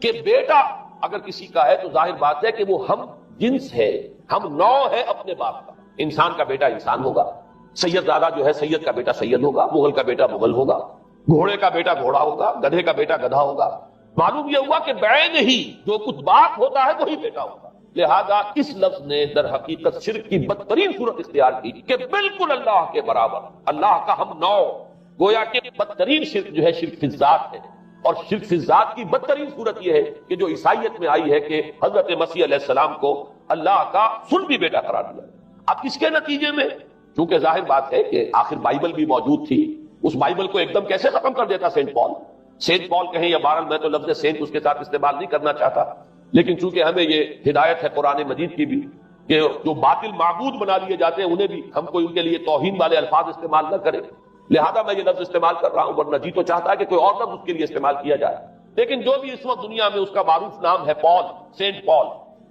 کہ بیٹا اگر کسی کا ہے تو ظاہر بات ہے کہ وہ ہم جنس ہے، ہم نوع ہے اپنے باپ کا۔ انسان کا بیٹا انسان ہوگا، سید زادہ جو ہے سید کا بیٹا سید ہوگا، مغل کا بیٹا مغل ہوگا، گھوڑے کا بیٹا گھوڑا ہوگا، گدھے کا بیٹا گدھا ہوگا۔ معلوم یہ ہوا کہ بعین ہی جو کچھ باپ ہوتا ہے وہی بیٹا ہوگا۔ لہذا اس لفظ نے در حقیقت شرک کی بدترین صورت اختیار کی کہ بالکل اللہ کے برابر، اللہ کا ہم نوع، گویا کہ بدترین شرک جو ہے شرک فی الذات ہے۔ اور شرک فی الذات کی بدترین صورت یہ ہے کہ جو عیسائیت میں آئی ہے کہ حضرت مسیح علیہ السلام کو اللہ کا صلبی بیٹا قرار دیا۔ اب اس کے نتیجے میں چونکہ ظاہر بات ہے کہ آخر بائبل بھی موجود تھی، اس بائبل کو ایک دم کیسے ختم کر دیتا سینٹ پال؟ سینٹ پال کہیں یا بہرحال میں تو لفظ سینٹ اس کے ساتھ استعمال نہیں کرنا چاہتا، لیکن چونکہ ہمیں یہ ہدایت ہے قرآن مجید کی بھی کہ جو باطل معبود بنا لیے جاتے ہیں انہیں بھی ہم کوئی ان کے لیے توہین والے الفاظ استعمال نہ کریں، لہذا میں یہ لفظ استعمال کر رہا ہوں، ورنہ جی تو چاہتا ہے کہ کوئی اور لفظ اس کے لیے استعمال کیا جائے۔ لیکن جو بھی اس وقت دنیا میں اس کا معروف نام ہے پال، سینٹ پال،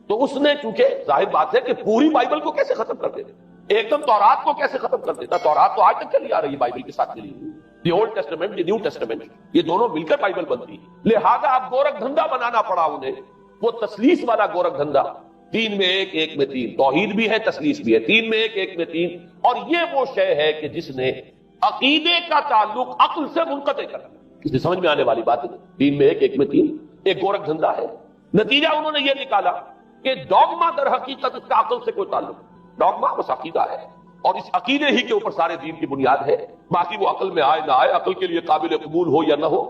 تو اس نے چونکہ ظاہر بات ہے کہ پوری بائبل کو کیسے ختم کر دیتے، ایک دم تورات کو کیسے ختم کر دیتا؟ تورات تو آج تک چلی آ رہی ہے بائبل کے ساتھ چلی ہوئی، the old testament, the new testament, یہ دونوں مل کر بائبل بنتی ہے۔ لہذا اب گورکھ دھندا بنانا پڑا انہیں، وہ تسلیس والا گورکھ دھندا، تین میں ایک، ایک میں تین، توحید بھی ہے تسلیس بھی ہے، تین میں ایک، ایک میں تین، اور یہ وہ شے ہے کہ جس نے عقیدے کا تعلق عقل سے منقطع کر دیا۔ اس لیے سمجھ میں آنے والی بات ہے، تین میں ایک، ایک میں تین، ایک گورکھ دھندا ہے۔ نتیجہ انہوں نے یہ نکالا کہ ڈوگما در حقیقت اس کا عقل سے کوئی تعلق نہیں، ڈوگما بس عقیدہ ہے، اور اس عقیدے ہی کے اوپر سارے دین کی بنیاد ہے، باقی وہ عقل میں آئے نہ آئے، عقل کے لیے قابل قبول ہو یا نہ ہو۔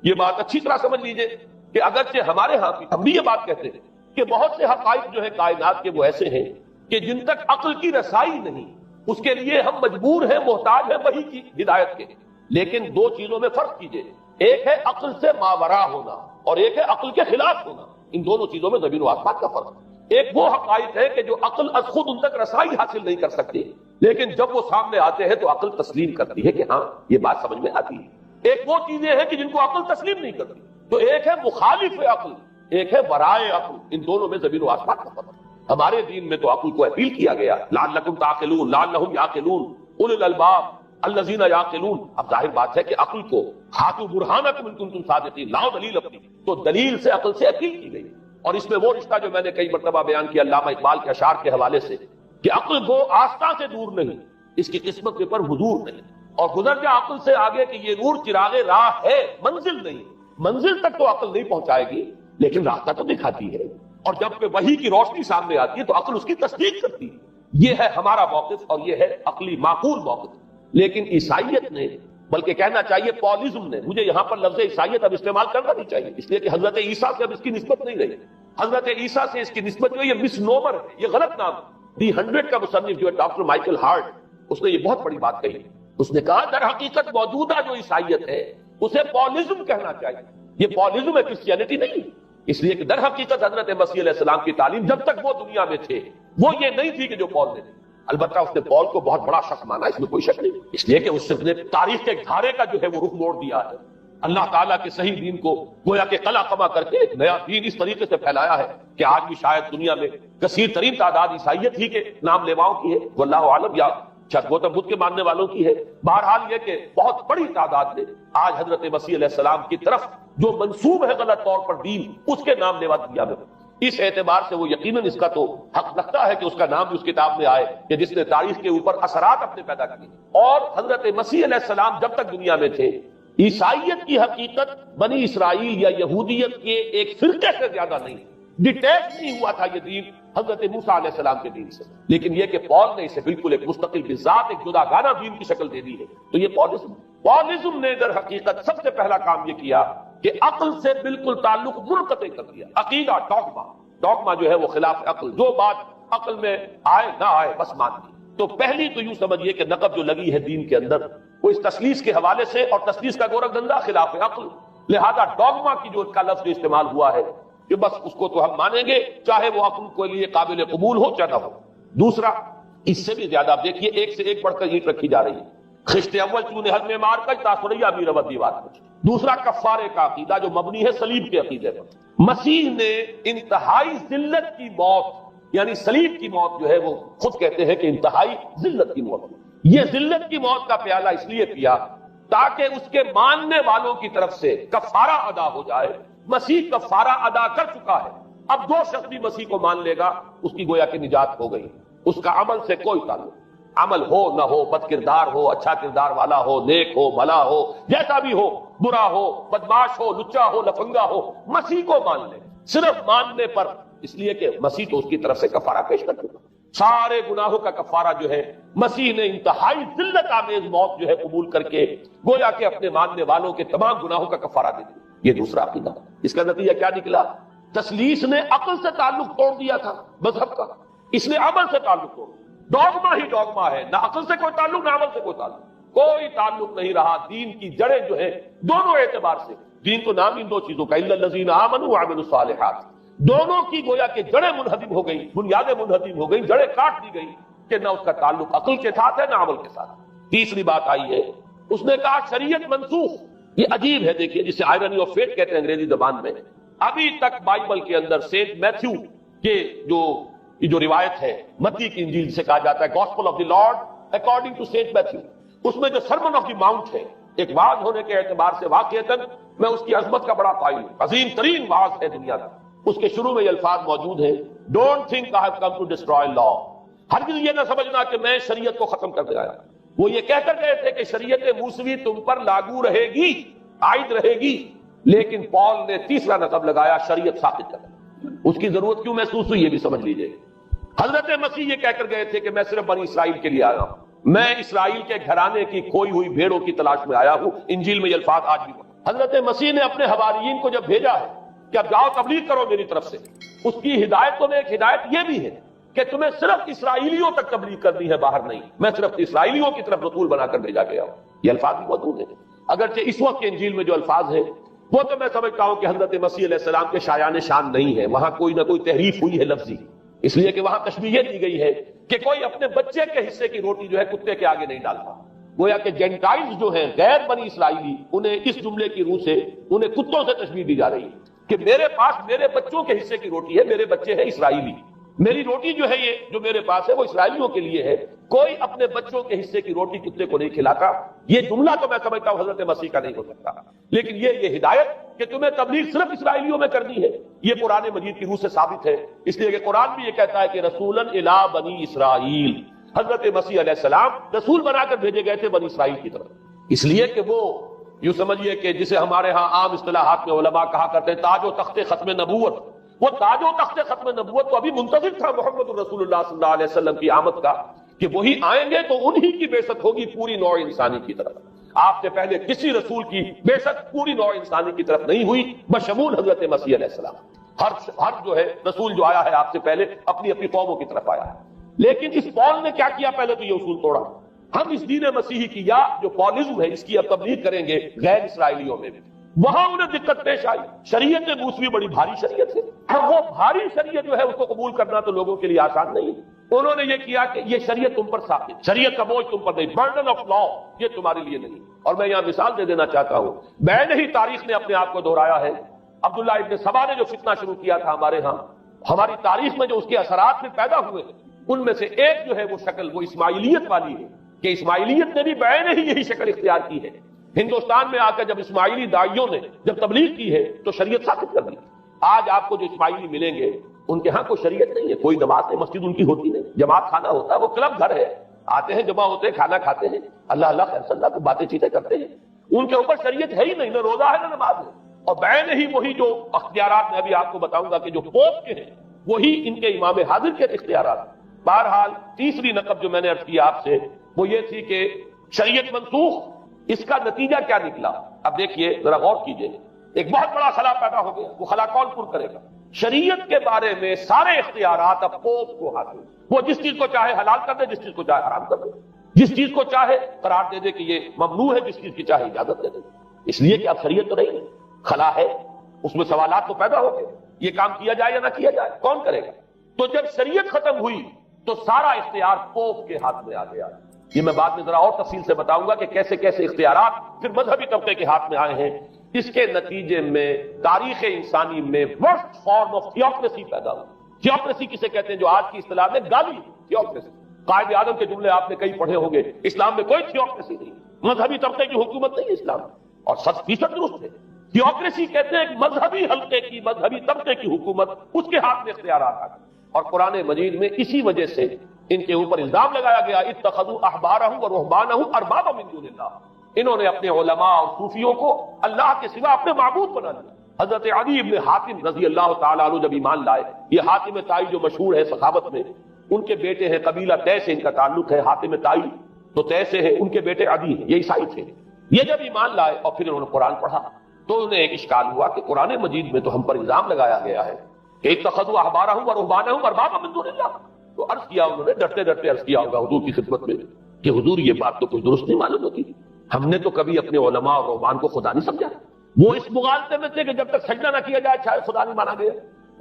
یہ بات اچھی طرح سمجھ لیجئے کہ اگرچہ ہمارے ہاں بھی ہم بھی یہ بات کہتے ہیں کہ بہت سے حقائق جو ہے کائنات کے وہ ایسے ہیں کہ جن تک عقل کی رسائی نہیں، اس کے لیے ہم مجبور ہیں، محتاج ہیں وحی کی ہدایت کے۔ لیکن دو چیزوں میں فرق کیجئے، ایک ہے عقل سے ماوراء ہونا اور ایک ہے عقل کے خلاف ہونا، ان دونوں چیزوں میں زمین و آسمان کا فرق ہے۔ ایک وہ حقائق ہے کہ جو عقل از خود ان تک رسائی حاصل نہیں کر سکتی، لیکن جب وہ سامنے آتے ہیں تو عقل تسلیم کرتی ہے کہ ہاں یہ بات سمجھ میں آتی ہے۔ ایک وہ چیزیں ہیں کہ جن کو عقل تسلیم نہیں کرتی، تو ایک ہے مخالف عقل، ایک ہے ورائے عقل، ان دونوں میں زمین و آسمان کا فرق ہے۔ ہمارے دین میں تو عقل کو اپیل کیا گیا، لعلکم تعقلون، لعلہم یعقلون، اولو الالباب الذین یعقلون۔ اب ظاہر بات ہے کہ عقل کو ہاتھو برہانکم ان کنتم صادقین، لاؤ دلیل اپنی، تو دلیل سے عقل سے اپیل کی گئی۔ اور اس میں وہ رشتہ جو میں نے کئی مرتبہ بیان کیا علامہ اقبال کے اشعار کے حوالے سے، کہ عقل گو آستہ سے دور نہیں، اس کی قسمت کے پر حضور نہیں، اور گزر جا عقل سے آگے کہ یہ نور چراغ راہ ہے، منزل نہیں۔ منزل تک تو عقل نہیں پہنچائے گی لیکن راستہ تو دکھاتی ہے، اور جب کہ وحی کی روشنی سامنے آتی ہے تو عقل اس کی تصدیق کرتی ہے۔ یہ ہے ہمارا موقف اور یہ ہے عقلی معقول موقف۔ لیکن عیسائیت نے، بلکہ کہنا چاہیے پالزم نے، مجھے یہاں پر لفظ عیسائیت اب استعمال کرنا نہیں چاہیے، اس لیے کہ حضرت عیسیٰ سے اب اس کی نسبت نہیں رہی، حضرت عیسیٰ سے اس کی نسبت جو ہے یہ مس نومر ہے، یہ غلط نام ہے۔ دی 100 کا مصنف جو ہے ڈاکٹر مائیکل ہارٹ، اس نے یہ بہت بڑی بات کہی، اس نے کہا در حقیقت موجودہ جو عیسائیت ہے اسے پالزم کہنا چاہیے، یہ پالزم ہے، کرسچینٹی نہیں، اس لیے کہ در حقیقت حضرت مسیح علیہ السلام کی تعلیم جب تک وہ دنیا میں تھے وہ یہ نہیں تھی کہ جو پال نے تھی۔ البتہ اس نے پال کو بہت بڑا شخص مانا، اس میں کوئی شک نہیں، اس لیے کہ اس نے تاریخ کے دھارے کا جو ہے وہ رخ موڑ دیا ہے، اللہ تعالیٰ کے صحیح دین کو گویا کہ قلع قمع کر کے ایک نیا دین اس طریقے سے پھیلایا ہے کہ آج بھی شاید دنیا میں کثیر ترین تعداد عیسائیت ہی کے نام لیواؤں کی ہے، واللہ عالم، یا شاید گوتم بدھ کے ماننے والوں کی ہے۔ بہرحال یہ کہ بہت بڑی تعداد نے آج حضرت مسیح علیہ السلام کی طرف جو منسوب ہے غلط طور پر دین، اس کے نام لیوا دنیا میں۔ اس اعتبار سے وہ یقیناً اس کا تو حق رکھتا ہے کہ اس کا نام بھی اس کتاب میں آئے کہ جس نے تاریخ کے اوپر اثرات اپنے پیدا کیے۔ اور حضرت مسیح علیہ السلام جب تک دنیا میں تھے، عیسائیت کی حقیقت بنی اسرائیل یا یہودیت کے ایک فرقے سے زیادہ نہیں، ڈیٹیچ نہیں ہوا تھا یہ دین حضرت موسیٰ علیہ السلام کے دین سے، لیکن یہ کہ پال نے اسے بالکل ایک مستقل بذات ایک جدا گانا دین کی شکل دے دی ہے، تو یہ پالزم نے در حقیقت سب سے پہلا کام یہ کیا کہ عقل سے بالکل تعلق منقطع کر دیا۔ عقیدہ، ڈوگما جو ہے وہ خلاف عقل، جو بات عقل میں آئے نہ آئے بس مان دی۔ تو پہلی تو یوں سمجھیے کہ نقب جو لگی ہے دین کے اندر وہ اس تسلیس کے حوالے سے، اور تسلیس کا گورکھ دھندا خلاف عقل، لہذا ڈوگما کی جو اس کا لفظ استعمال ہوا ہے کہ بس اس کو تو ہم مانیں گے چاہے وہ عقل کے لیے قابل قبول ہو چاہے نہ ہو۔ دوسرا، اس سے بھی زیادہ آپ دیکھیے ایک سے ایک بڑھ کر اینٹ رکھی جا رہی ہے، خشت اول چون حد میں مار کر تاثریا بھی ربط دیوار کچھ۔ دوسرا کفارے کا عقیدہ جو مبنی ہے صلیب کے عقیدے پر۔ مسیح نے انتہائی ذلت کی موت، یعنی صلیب کی موت جو ہے وہ خود کہتے ہیں کہ انتہائی ذلت کی موت، یہ ذلت کی موت کا پیالہ اس لیے پیا تاکہ اس کے ماننے والوں کی طرف سے کفارہ ادا ہو جائے۔ مسیح کفارہ ادا کر چکا ہے، اب جو شخص بھی مسیح کو مان لے گا اس کی گویا کہ نجات ہو گئی، اس کا عمل سے کوئی تعلق، عمل ہو نہ ہو، بد کردار ہو، اچھا کردار والا ہو، نیک ہو، بھلا ہو، جیسا بھی ہو، برا ہو، بدماش ہو، لچا ہو، لفنگا ہو، مسیح کو مان لے، صرف ماننے پر، اس لیے کہ مسیح تو اس کی طرف سے کفارہ پیش کر چکا، سارے گناہوں کا کفارہ جو ہے مسیح نے انتہائی ذلت آمیز موت جو ہے قبول کر کے گویا کہ اپنے ماننے والوں کے تمام گناہوں کا کفارہ دے دیا۔ یہ دوسرا عقیدہ۔ اس کا نتیجہ کیا نکلا؟ تسلیس نے عقل سے تعلق توڑ دیا تھا مذہب کا، اس نے عمل سے تعلق توڑ دیا۔ ڈوگما ہی ڈوگما ہے، نہ عقل سے کوئی تعلق نہ عمل سے کوئی تعلق، کوئی تعلق نہیں رہا۔ دین کی جڑیں جو ہے دونوں اعتبار سے، دین کو نام ان دو چیزوں کا، الا الذین آمنوا وعملوا الصالحات، دونوں کی گویا کہ جڑیں منہدم ہو گئی، بنیادیں منہدم ہو گئی، جڑیں کاٹ دی گئی کہ نہ اس کا تعلق عقل کے ساتھ ہے نہ عمل کے ساتھ۔ تیسری بات آئی ہے، اس نے کہا شریعت منسوخ۔ یہ عجیب ہے، دیکھیے جسے آئرنی آف فیٹ کہتے ہیں انگریزی زبان میں۔ ابھی تک بائبل کے اندر سینٹ میتھیو کے جو روایت ہے، متی کی انجیل جسے کہا جاتا ہے، gospel of the lord according to Saint Matthew, اس میں جو سرمن آف دی ماؤنٹ ہے، ایک واعظ ہونے کے اعتبار سے واقعتاً میں اس کی عظمت کا بڑا قائل ہوں، عظیم ترین واعظ ہے دنیا کا۔ اس کے شروع میں یہ الفاظ موجود ہیں، don't think I have come to destroy law, ہرگز یہ نہ سمجھنا کہ میں شریعت کو ختم کر کے آیا۔ وہ یہ کہہ کر گئے تھے کہ شریعت موسوی تم پر لاگو رہے گی، عائد رہے گی، لیکن پال نے تیسرا لقب لگایا شریعت ثابت کر۔ اس کی ضرورت کیوں محسوس ہوئی یہ بھی سمجھ لیجئے۔ حضرت مسیح یہ کہہ کر گئے تھے کہ میں صرف بنی اسرائیل کے لیے آیا ہوں، میں اسرائیل کے گھرانے کی کھوئی ہوئی بھیڑوں کی تلاش میں آیا ہوں۔ انجیل میں یہ الفاظ آج بھی حضرت مسیح نے اپنے حواریین کو جب بھیجا ہے کہ اب جاؤ تبلیغ کرو میری طرف سے، اس کی ہدایتوں میں ایک ہدایت یہ بھی ہے کہ تمہیں صرف اسرائیلیوں تک تبلیغ کرنی ہے، باہر نہیں۔ میں صرف اسرائیلیوں کی طرف رسول بنا کر بھیجا گیا ہوں۔ یہ الفاظ بھی موجود ہیں، اگرچہ اس وقت کے انجیل میں جو الفاظ ہیں وہ تو میں سمجھتا ہوں کہ حضرت مسیح علیہ السلام کے شایان شان نہیں ہے، وہاں کوئی نہ کوئی تحریف ہوئی ہے لفظی، اس لیے کہ وہاں تشبیہ دی گئی ہے کہ کوئی اپنے بچے کے حصے کی روٹی جو ہے کتے کے آگے نہیں ڈالتا۔ گویا کہ جینٹائلز جو ہیں غیر بنی اسرائیلی، انہیں اس جملے کی روح سے انہیں کتوں سے تشبیہ دی جا رہی ہے کہ میرے پاس میرے بچوں کے حصے کی روٹی ہے، میرے بچے ہیں اسرائیلی، میری روٹی جو ہے یہ جو میرے پاس ہے وہ اسرائیلیوں کے لیے ہے، کوئی اپنے بچوں کے حصے کی روٹی کتے کو نہیں کھلاتا۔ یہ جملہ تو میں سمجھتا ہوں حضرت مسیح کا نہیں ہو سکتا، لیکن یہ ہدایت کہ تمہیں تبلیغ صرف اسرائیلیوں میں کرنی ہے، یہ قرآن مجید کی روح سے ثابت ہے، اس لیے کہ قرآن بھی یہ کہتا ہے کہ رسولاً الی بنی اسرائیل، حضرت مسیح علیہ السلام رسول بنا کر بھیجے گئے تھے بنی اسرائیل کی طرف، اس لیے کہ وہ یوں سمجھیے کہ جسے ہمارے ہاں عام اصطلاحات میں علماء کہا کرتے ہیں تاج و تخت ختم نبوت، وہ تاج و تخت ختم نبوت تو ابھی منتظر تھا محمد رسول اللہ صلی اللہ علیہ وسلم کی آمد کا کہ وہی آئیں گے تو انہی کی بعثت ہوگی پوری نوع انسانی کی طرف۔ آپ سے پہلے کسی رسول کی بعثت پوری نوع انسانی کی طرف نہیں ہوئی بشمول حضرت مسیح علیہ السلام۔ ہر جو ہے رسول جو آیا ہے آپ سے پہلے اپنی اپنی قوموں کی طرف آیا ہے، لیکن اس پال نے کیا کیا؟ پہلے تو یہ اصول توڑا، ہم اس دین مسیحی کی یا جو پالزم ہے اس کی اب تبلیغ کریں گے غیر اسرائیلیوں میں بھی۔ وہاں انہیں دقت پیش آئی، شریعت موسوی بڑی بھاری شریعت ہے، اور وہ بھاری شریعت جو ہے اس کو قبول کرنا تو لوگوں کے لیے آسان نہیں ہے۔ انہوں نے یہ کیا کہ یہ شریعت تم پر ثابت، شریعت کا بوجھ تم پر نہیں، برڈن آف لا یہ تمہارے لیے نہیں۔ اور میں یہاں مثال دے دینا چاہتا ہوں، میں نے ہی تاریخ نے اپنے آپ کو دہرایا ہے، عبداللہ ابن سبا نے جو فتنہ شروع کیا تھا ہمارے ہاں، ہماری تاریخ میں جو اس کے اثرات میں پیدا ہوئے ان میں سے ایک جو ہے وہ شکل وہ اسماعیلیت والی ہے کہ اسماعیلیت نے بھی بعین ہی یہی شکل اختیار کی ہے۔ ہندوستان میں آ کر جب اسماعیلی داعیوں نے جب تبلیغ کی ہے تو شریعت ثابت کر دی۔ آج آپ کو جو اسماعیلی ملیں گے ان کے ہاں کوئی شریعت نہیں ہے، کوئی نماز نہیں، مسجد ان کی ہوتی نہیں، جماعت خانہ ہوتا ہے، وہ کلب گھر ہے، آتے ہیں جمع ہوتے ہیں کھانا کھاتے ہیں، اللہ اللہ خیر صلی اللہ کو باتیں چیتیں کرتے ہیں، ان کے اوپر شریعت ہے ہی نہیں، نہ روزہ ہے نہ نماز ہے۔ اور بعین ہی وہی جو اختیارات میں ابھی آپ کو بتاؤں گا کہ جو پوپ کے ہیں وہی ان کے امام حاضر کے اختیارات۔ بہرحال تیسری نقب جو میں نے عرض کیا آپ سے وہ یہ تھی کہ شریعت منسوخ، اس کا نتیجہ کیا نکلا؟ اب دیکھیے ذرا غور کیجئے، ایک بہت بڑا خلا پیدا ہو گیا، وہ خلا کون پر کرے گا؟ شریعت کے بارے میں سارے اختیارات اب پوپ کو حاصل، وہ جس چیز کو چاہے حلال کر دے، جس چیز کو چاہے حرام کر دے، جس چیز کو چاہے قرار دے دے کہ یہ ممنوع ہے، جس چیز کی چاہے اجازت دے دے، اس لیے کہ اب شریعت تو نہیں ہے، خلا ہے، اس میں سوالات تو پیدا ہو گئے، یہ کام کیا جائے یا نہ کیا جائے، کون کرے گا؟ تو جب شریعت ختم ہوئی تو سارا اختیار پوپ کے ہاتھ میں آ گیا۔ یہ میں بعد میں ذرا اور تفصیل سے بتاؤں گا کہ کیسے کیسے اختیارات پھر مذہبی طبقے کے ہاتھ میں آئے ہیں۔ اس کے نتیجے میں تاریخ انسانی میں ورسٹ فارم آف تھیوکریسی پیدا ہوئی۔ تھیوکریسی کسے کہتے ہیں؟ جو آج کی اصطلاح میں گالی تھیوکریسی۔ قائد اعظم کے جملے آپ نے کئی پڑھے ہوں گے، اسلام میں کوئی تھیوکریسی نہیں، مذہبی طبقے کی حکومت نہیں ہے اسلام میں، اور 100% درست ہے۔ تھیوکریسی کہتے ہیں ایک مذہبی حلقے کی، مذہبی طبقے کی حکومت، اس کے ہاتھ میں اختیارات آ گئے۔ اور قرآن مجید میں اسی وجہ سے ان کے اوپر الزام لگایا گیا اتخذوا احبارهم ورهبانهم اربابا من دون اللہ، انہوں نے اپنے علماء اور صوفیوں کو اللہ کے سوا اپنے معبود بنا لیا۔ حضرت عدی ابن حاتم رضی اللہ تعالیٰ عنہ جب ایمان لائے، یہ حاتم طائی جو مشہور ہے سخاوت میں، ان کے بیٹے ہیں، قبیلہ طے سے ان کا تعلق ہے، حاتم طائی تو طے سے ہے، ان کے بیٹے عدی ہیں، یہ عیسائی تھے۔ یہ جب ایمان لائے اور پھر انہوں نے قرآن پڑھا تو انہیں ایک اشکال ہوا کہ قرآن مجید میں تو ہم پر الزام لگایا گیا ہے کہ اتخذوا احبارهم ورهبانهم اربابا من دون اللہ، تو عرض کیا انہوں نے، ڈرتے ڈرتے عرض کیا ہوگا حضور کی خدمت میں کہ حضور یہ بات تو کچھ درست نہیں معلوم ہوتی، ہم نے تو کبھی اپنے علماء اور رہبان کو خدا نہیں سمجھا، وہ اس مغالطے میں تھے کہ جب تک سجدہ نہ کیا جائے شاید خدا نہیں مانا گیا۔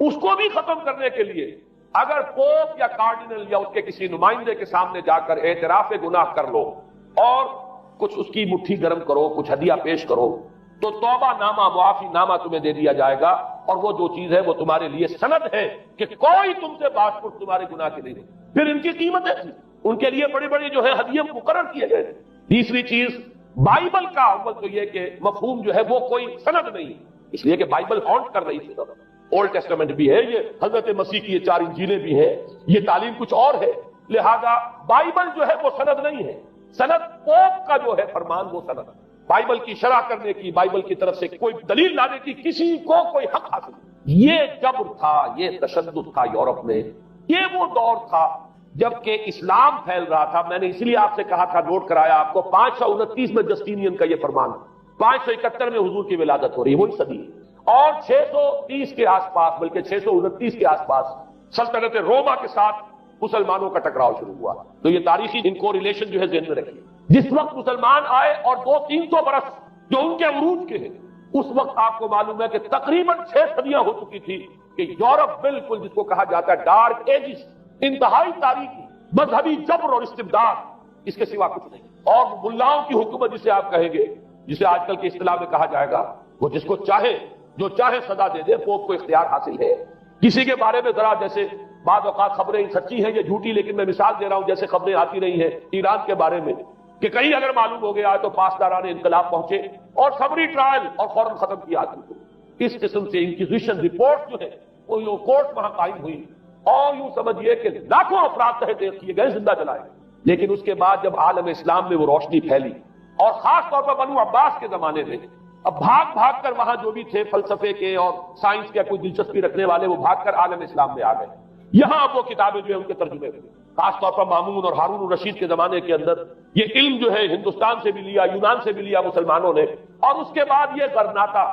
اس کو بھی ختم کرنے کے لیے اگر پوپ یا کارڈینل یا اس کے کسی نمائندے کے سامنے جا کر اعتراف گناہ کر لو اور کچھ اس کی مٹھی گرم کرو، کچھ ہدیہ پیش کرو، تو توبہ نامہ، معافی نامہ تمہیں دے دیا جائے گا، اور وہ جو چیز ہے وہ تمہارے لیے سند ہے کہ کوئی تم سے پاسپورٹ تمہارے گناہ کے نہیں۔ پھر ان کی قیمتیں تھی، ان کے لیے بڑی بڑی جو ہے ہدیے مقرر کیے گئے۔ تیسری چیز، بائبل کا اول تو یہ کہ مفہوم جو ہے وہ کوئی سند نہیں، اس لیے کہ بائبل ہانٹ کر رہی تھی، اولڈ ٹیسٹمنٹ بھی ہے، یہ حضرت مسیح کی یہ 4 انجیلیں بھی ہیں، یہ تعلیم کچھ اور ہے، لہذا بائبل جو ہے وہ سند نہیں ہے۔ سند پوپ کا جو ہے فرمان، وہ سند، بائبل کی شرح کرنے کی، بائبل کی طرف سے کوئی دلیل لانے کی کسی کو کوئی حق حاصل نہیں۔ یہ جبر تھا، یہ تشدد تھا یورپ میں، یہ وہ دور تھا جبکہ اسلام پھیل رہا تھا۔ میں نے اس لیے آپ سے کہا تھا، نوٹ کرایا آپ کو، 529 میں جسٹینین کا یہ فرمان، 571 میں حضور کی ولادت ہو رہی ہے، وہی صدی ہے، اور 630 کے آس پاس، بلکہ 629 کے آس پاس سلطنت روما کے ساتھ مسلمانوں کا ٹکراؤ شروع ہوا۔ تو یہ تاریخی ان کو ریلیشن جو ہے ذہن میں رکھیے۔ جس وقت مسلمان آئے اور 200-300 برس جو ان کے عروج کے ہیں، اس وقت آپ کو معلوم ہے کہ تقریباً 6 صدیاں ہو چکی تھی کہ یورپ بالکل جس کو کہا جاتا ہے ڈارک ایجز، انتہائی تاریخی مذہبی جبر اور استبداد، اس کے سوا کچھ نہیں۔ اور ملاؤں کی حکومت جسے آپ کہیں گے، جسے آج کل کی اصطلاح میں کہا جائے گا، وہ جس کو چاہے جو چاہے سزا دے دے، پوپ کو اختیار حاصل ہے۔ کسی کے بارے میں ذرا جیسے بعض اوقات خبریں سچی ہیں یا جھوٹی، لیکن میں مثال دے رہا ہوں، جیسے خبریں آتی رہی ہیں ایران کے بارے میں کہ کہیں اگر معلوم ہو گیا تو پاسداران انقلاب پہنچے اور سمری ٹرائل اور فوراً ختم کیا آدمی کو۔ اس قسم سے انکوزیشن رپورٹ جو ہے وہ کورٹ وہاں قائم ہوئی، اور یوں سمجھیے کہ لاکھوں افراد تحت کیے گئے، زندہ جلائے گئے۔ لیکن اس کے بعد جب عالم اسلام میں وہ روشنی پھیلی، اور خاص طور پر بنو عباس کے زمانے میں، اب بھاگ بھاگ کر وہاں جو بھی تھے فلسفے کے اور سائنس کے کوئی دلچسپی رکھنے والے، وہ بھاگ کر عالم اسلام میں آ گئے۔ یہاں اب وہ کتابیں جو ہے ان کے ترجمے ہوئے، خاص طور پر مامون اور ہارون الرشید کے زمانے کے اندر یہ علم جو ہے ہندوستان سے بھی لیا، یونان سے بھی لیا مسلمانوں نے، اور اس کے بعد یہ غرناطہ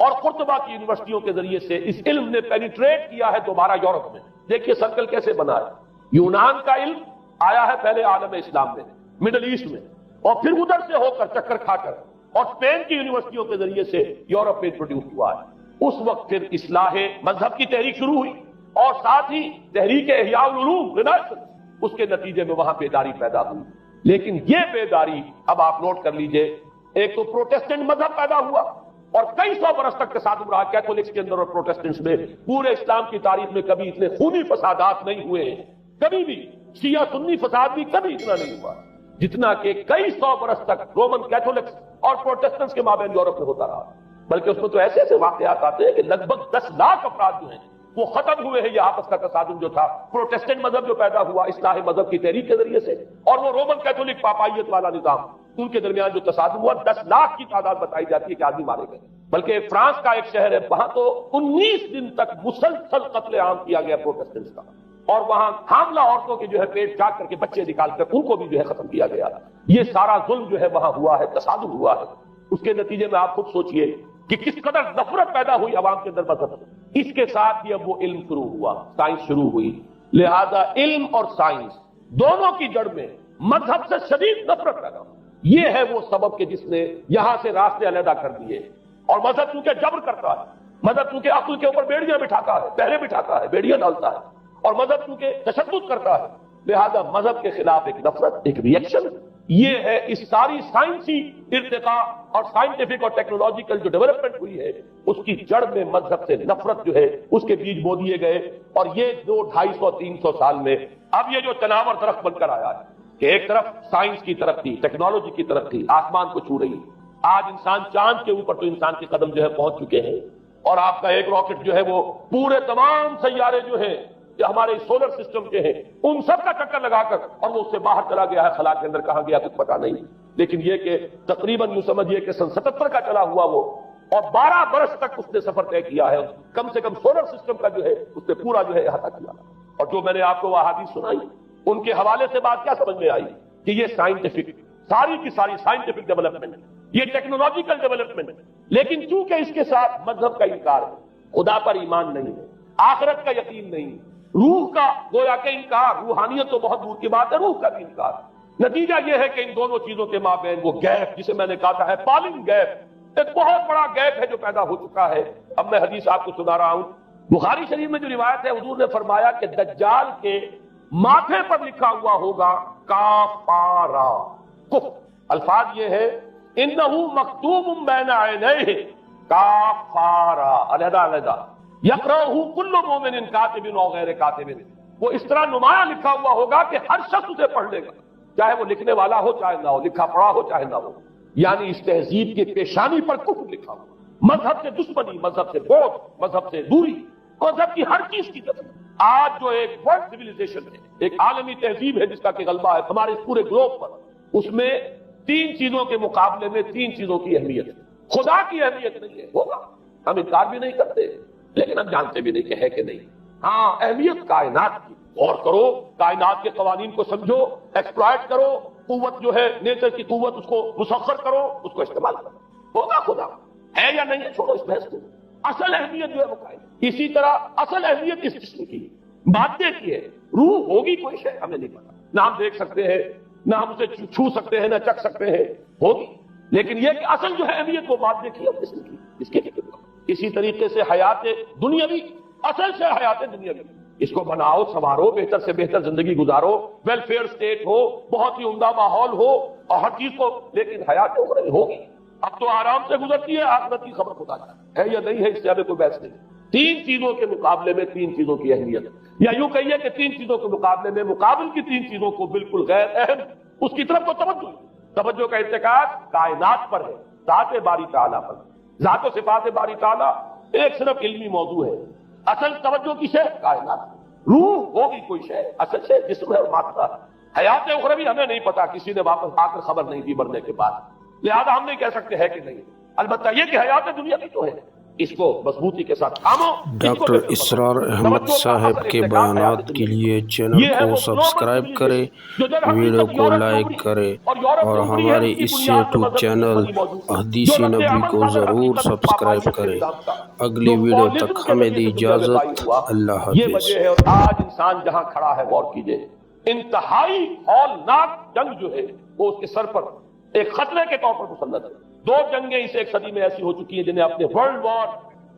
اور قرطبہ کی یونیورسٹیوں کے ذریعے سے اس علم نے پینیٹریٹ کیا ہے دوبارہ یورپ میں۔ دیکھیے سرکل کیسے بنا ہے، یونان کا علم آیا ہے پہلے عالم اسلام میں، مڈل ایسٹ میں، اور پھر ادھر سے ہو کر چکر کھا کر اور اسپین کی یونیورسٹیوں کے ذریعے سے یورپ میں انٹروڈیوس ہوا ہے۔ اس وقت پھر اصلاح مذہب کی تحریک شروع ہوئی، اور ساتھ ہی تحریک احیاء العلوم رینیسنس، اس کے نتیجے میں وہاں بیداری پیدا ہوئی۔ لیکن یہ بیداری اب آپ نوٹ کر لیجئے، ایک تو پروٹیسٹنٹ مذہب پیدا ہوا اور کئی سو برس تک تصادم رہا کیتھولکس کے اندر اور پروٹیسٹنٹس میں۔ پورے اسلام کی تاریخ میں کبھی اتنے خونی فسادات نہیں ہوئے ہیں، کبھی بھی شیعہ سنی فساد بھی کبھی اتنا نہیں ہوا جتنا کہ کئی سو برس تک رومن کیتھولکس اور پروٹیسٹنٹس کے مابین یورپ میں ہوتا رہا۔ بلکہ اس میں تو ایسے ایسے واقعات آتے ہیں کہ لگ بھگ 10 لاکھ افراد جو ہیں وہ ختم ہوئے ہیں۔ یہ آپس کا تصادم جو تھا، پروٹیسٹنٹ مذہب جو پیدا ہوا اصلاح مذہب کی تحریک کے ذریعے سے، اور وہ رومن کیتھولک پاپائیت والا نظام، ان کے درمیان جو تصادم ہوا، 10 لاکھ کی تعداد بتائی جاتی ہے کہ آدمی مارے گئے۔ بلکہ فرانس کا ایک شہر ہے، وہاں تو 19 دن تک مسلسل قتل عام کیا گیا پروٹیسٹنٹس کا، اور وہاں حاملہ عورتوں کے جو ہے پیٹ چاک کر کے بچے نکال کر ان کو بھی جو ہے ختم کیا گیا۔ یہ سارا ظلم جو ہے وہاں ہوا ہے، تصادم ہوا ہے۔ اس کے نتیجے میں آپ خود سوچئے کہ کس قدر نفرت پیدا ہوئی عوام کے اندر مذہب سے۔ اس کے ساتھ ہی اب وہ علم شروع ہوا، سائنس شروع ہوئی، لہذا علم اور سائنس دونوں کی جڑ میں مذہب سے شدید نفرت پیدا ہوئی۔ یہ ہے وہ سبب کہ جس نے یہاں سے راستے علیحدہ کر دیے۔ اور مذہب چونکہ جبر کرتا ہے، مذہب چونکہ عقل کے اوپر بیڑیاں بٹھاتا ہے، پہرے بٹھاتا ہے، بیڑیاں ڈالتا ہے، اور مذہب چونکہ تشدد کرتا ہے، لہذا مذہب کے خلاف ایک نفرت، ایک ریئیکشن، یہ ہے اس ساری سائنسی ارتقاء اور سائنٹیفک اور ٹیکنالوجیکل جو ڈیولپمنٹ ہوئی ہے، اس کی جڑ میں مذہب سے نفرت جو ہے اس کے بیج بو دیے گئے۔ اور یہ 200-250-300 سال میں اب یہ جو تناور درخت بن کر آیا ہے کہ ایک طرف سائنس کی ترقی، ٹیکنالوجی کی ترقی آسمان کو چھو رہی، آج انسان چاند کے اوپر تو انسان کے قدم جو ہے پہنچ چکے ہیں، اور آپ کا ایک راکٹ جو ہے وہ پورے تمام سیارے جو ہیں جو ہمارے سولر سسٹم کے ہیں ان سب کا چکر لگا کر اور وہ اس سے باہر چلا گیا ہے، خلا کے اندر کہاں گیا کچھ پتا نہیں۔ لیکن یہ کہ تقریباً یوں سمجھیے کہ 77 کا چلا ہوا وہ، اور 12 برس تک اس نے سفر طے کیا ہے، کم سے کم سولر سسٹم کا جو ہے اس نے پورا جو ہے احاطہ کیا۔ اور جو میں نے آپ کو وہ احادیث سنائی، ان کے حوالے سے بات کیا سمجھ میں آئی کہ یہ سائنٹیفک، ساری کی ساری سائنٹیفک ڈیولپمنٹ، یہ ٹیکنالوجیکل ڈیولپمنٹ، لیکن چونکہ اس کے ساتھ مذہب کا انکار ہے، خدا پر ایمان نہیں ہے، آخرت کا یقین نہیں، روح کا گویا کہ انکار، روحانیت تو بہت دور کی بات ہے، روح کا بھی انکار۔ نتیجہ یہ ہے کہ ان دونوں چیزوں کے مابین وہ گیپ، جسے میں نے کہا تھا ایپالنگ گیپ، ایک بہت بڑا گیپ ہے جو پیدا ہو چکا ہے۔ اب میں حدیث آپ کو سنا رہا ہوں بخاری شریف میں جو روایت ہے حضور نے فرمایا کہ دجال کے ماتھے پر لکھا ہوا ہوگا کافارا کفر. الفاظ یہ ہے انہو مکتوب بین عینیہ کافارا علیحدہ علیحدہ یقرأہ کل مومن کاتب و غیر کاتب. وہ اس طرح نمایاں لکھا ہوا ہوگا کہ ہر شخص اسے پڑھ لے گا، چاہے وہ لکھنے والا ہو چاہے نہ ہو، لکھا پڑھا ہو چاہے نہ ہو. یعنی اس تہذیب کی پیشانی پر کفر لکھا ہوا، مذہب سے دشمنی، مذہب سے بغض، مذہب سے دوری، مذہب کی ہر چیز کی طرف. آج جو ایک ورلڈ سویلائزیشن ہے، ایک عالمی تہذیب ہے جس کا کہ غلبہ ہے ہمارے اس پورے گلوب پر، اس میں 3 چیزوں کے مقابلے میں 3 چیزوں کی اہمیت ہے. خدا کی اہمیت نہیں ہے، ہوگا ہم انکار بھی نہیں کرتے لیکن ہم جانتے بھی نہیں کہ ہے کہ نہیں. ہاں اہمیت کائنات کی، غور کرو، کائنات کے قوانین کو سمجھو، ایکسپلائٹ کرو، قوت جو ہے نیچر کی قوت اس کو مسخر کرو، اس کو استعمال کرو. ہوگا خدا ہے یا نہیں ہے چھوڑو اس بحث کو. اصل اہمیت جو ہے وہ قائم. اسی طرح اصل اہمیت اس جسم کی مادے کی ہے. روح ہوگی کوئی شے ہمیں نہیں پتا، نہ ہم دیکھ سکتے ہیں نہ ہم اسے چھو سکتے ہیں نہ چکھ سکتے ہیں، ہوگی. لیکن یہ کہ اصل جو ہے اہمیت وہ مادے کی اور جسم کی، اس کے فکر کرو. اسی طریقے سے حیات دنیاوی، اصل سے حیات دنیاوی، اس کو بناؤ سنوارو، بہتر سے بہتر زندگی گزارو، ویلفیئر اسٹیٹ ہو، بہت ہی عمدہ ماحول ہو اور ہر چیز کو، لیکن حیات اخروی ہوگی. اب تو آرام سے گزرتی ہے، آخرت کی خبر خدا جانے ہے یا نہیں ہے، اس سے ہمیں کوئی بحث نہیں. 3 چیزوں کے مقابلے میں 3 چیزوں کی اہمیت، یا یوں کہیے کہ 3 چیزوں کے مقابلے میں مقابل کی 3 چیزوں کو بالکل غیر اہم، اس کی طرف تو توجہ کا ارتکاز کائنات پر ہے، ذات باری تعالیٰ پر. ذات و صفات باری تعالیٰ ایک صرف علمی موضوع ہے، اصل توجہ کی شے کائنات. روح ہوگی کوئی شے، اصل شے جسم ہے اور مادہ. حیات اخروی ہمیں نہیں پتا، کسی نے واپس آ کر خبر نہیں دی مرنے کے بعد، لہذا ہم نہیں کہہ سکتے ہے کہ نہیں. البتہ یہ کہ حیات دنیا کی جو ہے اس کو مضبوطی کے ساتھ تھامو. ڈاکٹر اسرار احمد صاحب کے بیانات کے لیے چینل کو سبسکرائب کریں، ویڈیو کو لائک کریں اور ہمارے اس یوٹیوب چینل احادیث نبی کو ضرور سبسکرائب کریں. اگلی ویڈیو تک ہمیں دی اجازت، اللہ یہ حافظ. وجہ ہے. اور آج انسان جہاں کھڑا ہے غور کیجئے، انتہائی ہولناک جنگ جو ہے وہ اس کے سر پر ایک خطرے کے طور پر مسلط ہے. 2 جنگیں اس ایک صدی میں ایسی ہو چکی ہیں جنہیں اپنے ورلڈ وار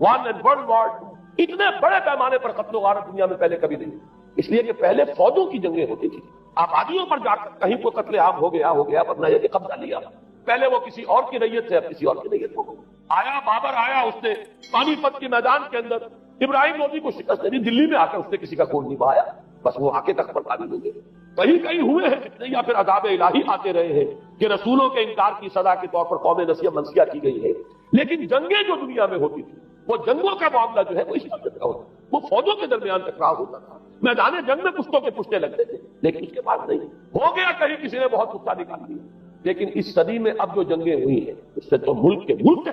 1 اور ورلڈ وار 2 اتنے بڑے پیمانے پر قتل و غارت دنیا میں پہلے کبھی نہیں. اس لیے کہ پہلے فوجوں کی جنگیں ہوتی تھی، آبادیوں پر جا کر کہیں کوئی قتل عام ہو گیا ورنہ یہ کہ قبضہ لیا. پہلے وہ کسی اور کی ریت سے اب کسی اور کی ریت کو آیا. بابر آیا، اس نے پانی پت کے میدان کے اندر ابراہیم لودھی کو شکست دی. دلی میں آ کر اس نے کسی کا خون نہیں بہایا، بس وہ آ کے تخت پر قابل ہو گئے. کہیں ہوئے ہیں کتنے، یا پھر عذاب الہی آتے رہے ہیں کہ رسولوں کے انکار کی سزا کے طور پر قوم نسیہ منسیہ کی گئی ہے. لیکن جنگیں جو دنیا میں ہوتی تھی، وہ جنگوں کا معاملہ جو ہے وہ اس طرح کا ہوتا، وہ فوجوں کے درمیان ٹکراؤ ہوتا تھا. میدان جنگ میں پشتوں کے پشتے لگتے تھے، لیکن اس کے بعد نہیں ہو گیا. کہیں کسی نے بہت غصہ نکال دیا. لیکن اس صدی میں اب جو جنگیں ہوئی ہیں اس سے تو ملک کے ملک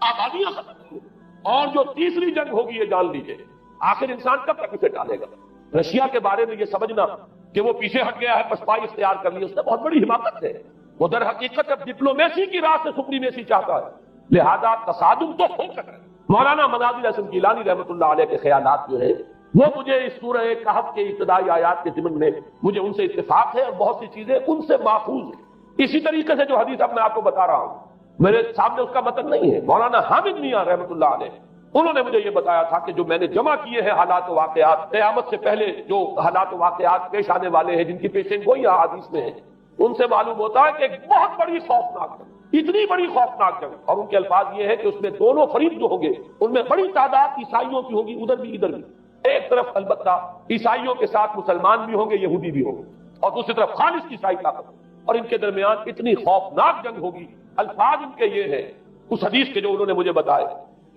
آبادیاں ختم ہوئی. اور جو تیسری جنگ ہوگی یہ جان لیجیے، آخر انسان کب تک اسے ٹالے گا. رشیا کے بارے میں یہ سمجھنا کہ وہ پیچھے ہٹ گیا ہے، پسپائی اختیار کر لی، اس نے بہت بڑی حماقت ہے. وہ در حقیقت اب ڈپلومیسی کی راہ سے سپریمیسی چاہتا ہے، لہذا تصادم تو ہو سکتا ہے. مولانا منازل حسن گیلانی رحمۃ اللہ علیہ کے خیالات جو ہے وہ مجھے اس سورہ کہف کے ابتدائی آیات کے ضمن میں مجھے ان سے اتفاق ہے اور بہت سی چیزیں ان سے ماخوذ ہیں. اسی طریقے سے جو حدیث اب میں آپ کو بتا رہا ہوں میرے سامنے اس کا متن نہیں ہے. مولانا حامد میاں رحمۃ اللہ علیہ انہوں نے مجھے یہ بتایا تھا کہ جو میں نے جمع کیے ہیں حالات و واقعات، قیامت سے پہلے جو حالات و واقعات پیش آنے والے ہیں جن کی پیشین گوئی حدیث میں ہے، ان سے معلوم ہوتا ہے کہ ایک بہت بڑی خوفناک جنگ، اتنی بڑی خوفناک جنگ. اور ان کے الفاظ یہ ہے کہ اس میں دونوں فریق جو ہوں گے ان میں بڑی تعداد عیسائیوں کی ہوگی، ادھر بھی ادھر بھی. ایک طرف البتہ عیسائیوں کے ساتھ مسلمان بھی ہوں گے، یہودی بھی ہوں گے، اور دوسری طرف خالص عیسائی طاقت. اور ان کے درمیان اتنی خوفناک جنگ ہوگی. الفاظ ان کے یہ ہے اس حدیث کے جو انہوں نے مجھے بتائے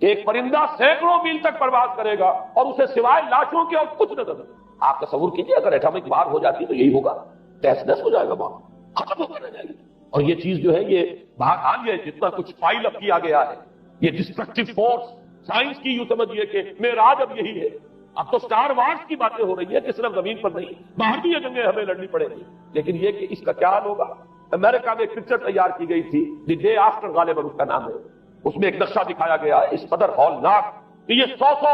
کہ ایک پرندہ سینکڑوں میل تک پرواز کرے گا اور اسے سوائے لاشوں کے اور کچھ نظر نہیں. آپ تصور کیجئے اگر ایٹمک وار ہو جاتی تو یہی ہوگا، تہس نہس ہو جائے گا، وہاں ختم ہو کر رہ جائے گی. اور یہ چیز جو ہے یہ بہرحال یہ جتنا کچھ فائل اپ کیا گیا ہے، یہ ڈسٹرکٹیو فورس سائنس کی یوں سمجھیے کہ معراج اب یہی ہے. اب تو سٹار وارز کی باتیں ہو رہی ہیں کہ صرف زمین پر نہیں، باہر بھی یہ جنگیں ہمیں لڑنی پڑے گی. لیکن یہ کہ اس کا کیا حال ہوگا. امریکہ میں ایک پکچر تیار کی گئی تھی، دی ڈے آفٹر غالباً اس کا نام ہے. اس میں ایک نقشہ دکھایا گیا ہے اس قدر ہولناک کہ یہ 100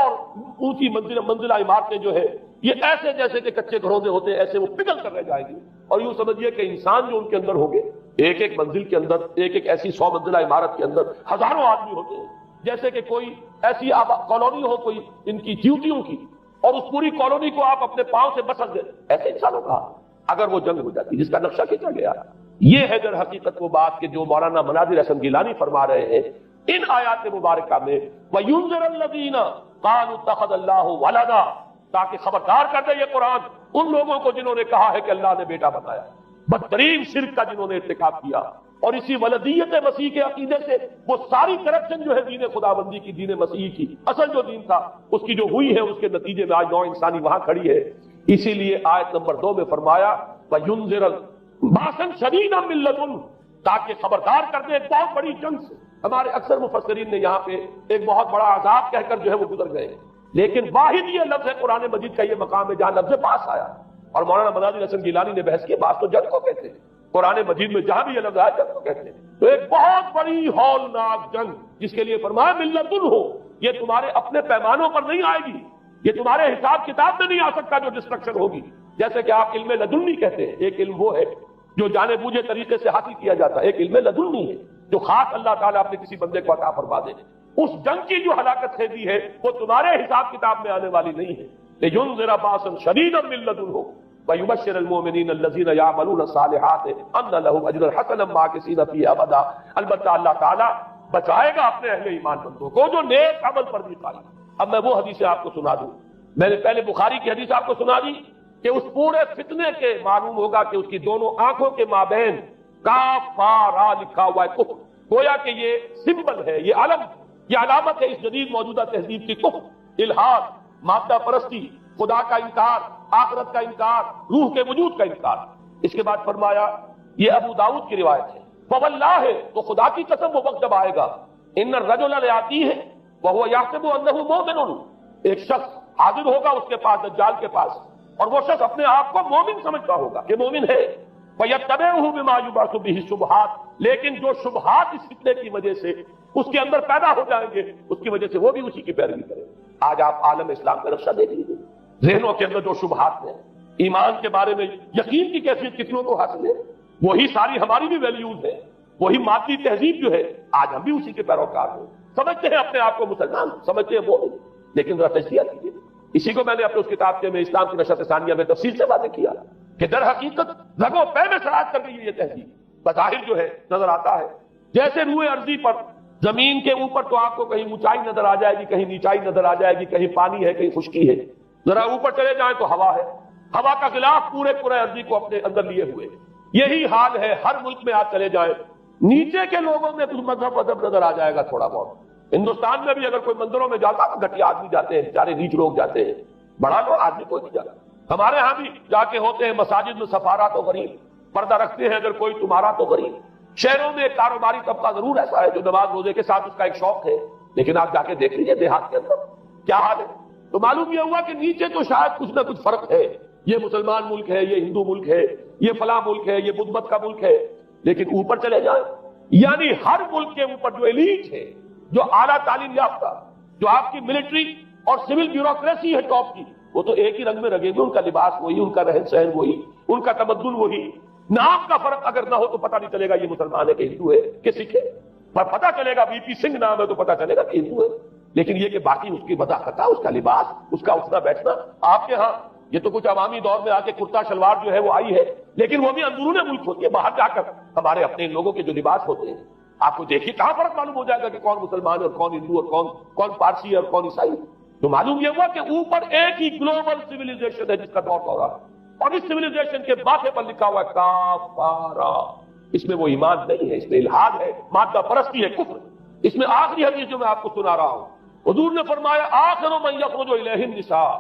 اونچی منزلہ عمارتیں جو ہے یہ ایسے جیسے کہ کچے گھروندے ہوتے ہیں، ایسے وہ پگھل کر رہ جائیں گی. اور یوں سمجھیے کہ انسان جو ان کے اندر ہوں گے، ایک ایک منزل کے اندر، ایک ایک ایسی 100 منزلہ عمارت کے اندر ہزاروں آدمی ہوتے ہیں، جیسے کہ کوئی ایسی کالونی ہو کوئی ان کی چیوٹیوں کی، اور اس پوری کالونی کو آپ اپنے پاؤں سے بسر دیں، ایسے انسانوں کا اگر وہ جنگ ہو جاتی جس کا نقشہ کھینچا گیا۔ یہ ہے در حقیقت وہ بات کہ جو مولانا مناظر حسن گیلانی فرما رہے ہیں ان آیات مبارکہ میں، وَيُنذِرَ الَّذِينَ قَالُوا اتَّخَذَ اللَّهُ وَلَدًا، تاکہ خبردار کر دے یہ قرآن ان لوگوں کو جنہوں نے کہا ہے کہ اللہ نے بیٹا بنایا، بدترین شرک کا جنہوں نے ارتکاب کیا، اور اسی ولدیت مسیح کے عقیدے سے وہ ساری کرپشن جو ہے دین خداوندی کی، دین مسیح کی اصل جو دین تھا اس کی جو ہوئی ہے، اس کے نتیجے میں آج نوع انسانی وہاں کھڑی ہے۔ اسی لیے آیت نمبر 2 میں فرمایا وَيُنذِرَ بَأْسًا شَدِيدًا مِّن لَّدُنْهُ، تاکہ خبردار کر دے ایک بہت بڑی جنگ سے۔ ہمارے اکثر مفسرین نے یہاں پہ ایک بہت بڑا عذاب کہہ کر جو ہے وہ گزر گئے، لیکن واحد یہ لفظ ہے قرآن مجید کا یہ مقام ہے جہاں لفظ باس آیا، اور مولانا مناظر حسن گیلانی نے بحث کی باس تو جنگ کو کہتے ہیں، قرآن مجید میں جہاں بھی یہ لفظ آیا جنگ کو کہتے ہیں۔ تو ایک بہت بڑی ہولناک جنگ جس کے لیے فرمایا ملتن ہو، یہ تمہارے اپنے پیمانوں پر نہیں آئے گی، یہ تمہارے حساب کتاب میں نہیں آ سکتا جو ڈسٹرکشن ہوگی۔ جیسے کہ آپ علم لدنی کہتے ہیں، ایک علم وہ ہے جو جانے بوجھے طریقے سے حاصل کیا جاتا ہے، ایک علم لدنی ہے جو خاص اللہ تعالیٰ اپنے کسی بندے کو عطا فرما دے۔ اس جنگ کی جو ہلاکت خیزی ہے وہ تمہارے حساب کتاب میں آنے والی نہیں ہے۔ لِيُنذِرَ بَأْسًا شَدِيدًا مِّن لَّدُنْهُ وَيُبَشِّرَ الْمُؤْمِنِينَ الَّذِينَ يَعْمَلُونَ الصَّالِحَاتِ أَنَّ لَهُمْ أَجْرًا حَسَنًا مَّاكِثِينَ فِيهِ أَبَدًا۔ البتہ اللہ تعالیٰ بچائے گا اپنے اہل ایمان بندوں کو جو نیک عمل پر بھی قائم۔ اب میں وہ حدیثیں آپ کو سنا دوں، میں نے پہلے بخاری کی حدیث آپ کو سنا دی کہ اس پورے فتنے کے معلوم ہوگا کہ اس کی دونوں آنکھوں کے مابین کافارا لکھا ہوا ہے، کفر، گویا کہ یہ سمبل ہے، یہ علم، یہ علامت ہے اس جدید موجودہ تہذیب کی، کفر، الحاد، مادہ پرستی، خدا کا انکار، آخرت کا انکار، روح کے وجود کا انکار۔ اس کے بعد فرمایا یہ ابو داؤد کی روایت ہے، فواللہ ہے تو خدا کی قسم وہ وقت جب آئے گا، ان الرجل لیاتی ہے وہو یحسب انہ مومن، ایک شخص حاضر ہوگا اس کے پاس، دجال کے پاس، اور وہ شخص اپنے آپ کو مومن سمجھتا ہوگا کہ مومن ہے، فَيَتَّبِعُهُ بِمَا يُبْعَثُ بِهِ الشُّبْهَاتِ، لیکن جو شبہات اس فتنے کی وجہ سے اس کے اندر پیدا ہو جائیں گے اس کی وجہ سے وہ بھی اسی کی پیروی کرے۔ آج آپ عالم اسلام کا نقشہ دیکھ لیجیے، ذہنوں کے اندر جو شبہات ہیں، ایمان کے بارے میں یقین کی کیفیت کتنوں کو حاصل ہے، وہی ساری ہماری بھی ویلیوز ہیں، وہی مادی تہذیب جو ہے آج ہم بھی اسی کے پیروکار ہیں، سمجھتے ہیں اپنے آپ کو مسلمان، سمجھتے ہیں مومن، لیکن ذرا تجزیہ کیجیے۔ اسی کو میں نے اپنے اس کتاب کے میں اسلام کی نشست ثانیہ میں تفصیل سے واضح کیا کہ در حقیقت رگوں پے میں سراج کر گئی یہ تہذیب، بظاہر جو ہے نظر آتا ہے جیسے روئے ارضی پر، زمین کے اوپر تو آپ کو کہیں اونچائی نظر آ جائے گی، کہیں نیچائی نظر آ جائے گی، کہیں پانی ہے کہیں خشکی ہے، ذرا اوپر چلے جائیں تو ہوا ہے، ہوا کا غلاف پورے ارضی کو اپنے اندر لیے ہوئے۔ یہی حال ہے ہر ملک میں آپ چلے جائیں، نیچے کے لوگوں میں کچھ مذہب نظر آ جائے گا تھوڑا بہت۔ ہندوستان میں بھی اگر کوئی مندروں میں جاتا تو گھٹیا آدمی جاتے ہیں، بیچارے نیچ لوگ جاتے ہیں، بڑا لوگ آدمی کوئی نہیں جاتا۔ ہمارے ہاں بھی جا کے ہوتے ہیں مساجد میں سفارا تو غریب، پردہ رکھتے ہیں اگر کوئی تمہارا تو غریب۔ شہروں میں ایک کاروباری طبقہ ضرور ایسا ہے جو نماز روزے کے ساتھ اس کا ایک شوق ہے، لیکن آپ جا کے دیکھ لیجیے دیہات کے اندر کیا حال ہے، تو معلوم یہ ہوا کہ نیچے تو شاید کچھ نہ کچھ فرق ہے، یہ مسلمان ملک ہے، یہ ہندو ملک ہے، یہ فلاں ملک ہے، یہ بدھ مت کا ملک ہے، لیکن اوپر چلے جائیں یعنی ہر ملک کے اوپر جو ایلیٹ ہے، جو اعلیٰ تعلیم یافتہ، جو آپ کی ملٹری اور سول بیوروکریسی ہے ٹاپ کی، وہ تو ایک ہی رنگ میں رنگے ہوئے، ان کا لباس وہی، ان کا رہن سہن وہی، ان کا تمدن وہی، نام کا فرق اگر نہ ہو تو پتہ نہیں چلے گا یہ مسلمان ہے کہ ہندو ہے کہ سکھ ہے، پر پتہ چلے گا بی پی سنگھ نام ہے تو پتہ چلے گا کہ ہندو ہے، لیکن یہ کہ باقی اس کی وضاحت، اس کا لباس، اس کا اٹھنا بیٹھنا، آپ کے ہاں یہ تو کچھ عوامی دور میں آ کے کرتا شلوار جو ہے وہ آئی ہے، لیکن وہ بھی اندرون ملک ہوتی ہے، باہر جا کر ہمارے اپنے لوگوں کے جو لباس ہوتے ہیں آپ کو دیکھیے کہاں فرق معلوم ہو جائے گا کہ کون مسلمان ہے اور کون ہندو اور کون پارسی ہے اور کون عیسائی۔ تو معلوم یہ ہوا کہ اوپر ایک ہی گلوبل سویلائزیشن ہے جس کا دور ہو رہا ہے، اور اس سویلائزیشن کے ماتھے پر لکھا ہوا ہے کافارا، اس میں وہ ایمان نہیں ہے، اس میں الحاد ہے، مادہ پرستی ہے، کفر۔ اس میں آخری حدیث جو میں آپ کو سنا رہا ہوں، حضور نے فرمایا آخر من یخرج الیہ النساء،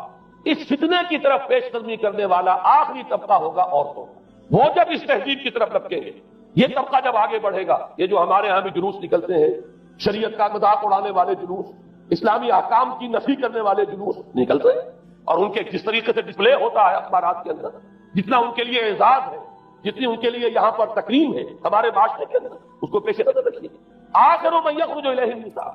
اس فتنے کی طرف پیش قدمی کرنے والا آخری طبقہ ہوگا عورتوں، وہ جب اس تہذیب کی طرف لپکیں گے، یہ طبقہ جب آگے بڑھے گا، یہ جو ہمارے ہاں بھی جلوس نکلتے ہیں، شریعت کا مذاق اڑانے والے جلوس، اسلامی احکام کی نفی کرنے والے جلوس نکلتے ہیں، اور ان کے جس طریقے سے ڈسپلے ہوتا ہے اخبارات کے اندر، جتنا ان کے لیے اعزاز ہے، جتنی ان کے لیے یہاں پر تکریم ہے ہمارے معاشرے کے اندر، اس کو پیش نظر رکھیے۔ آخر من یخرج الیہ النساء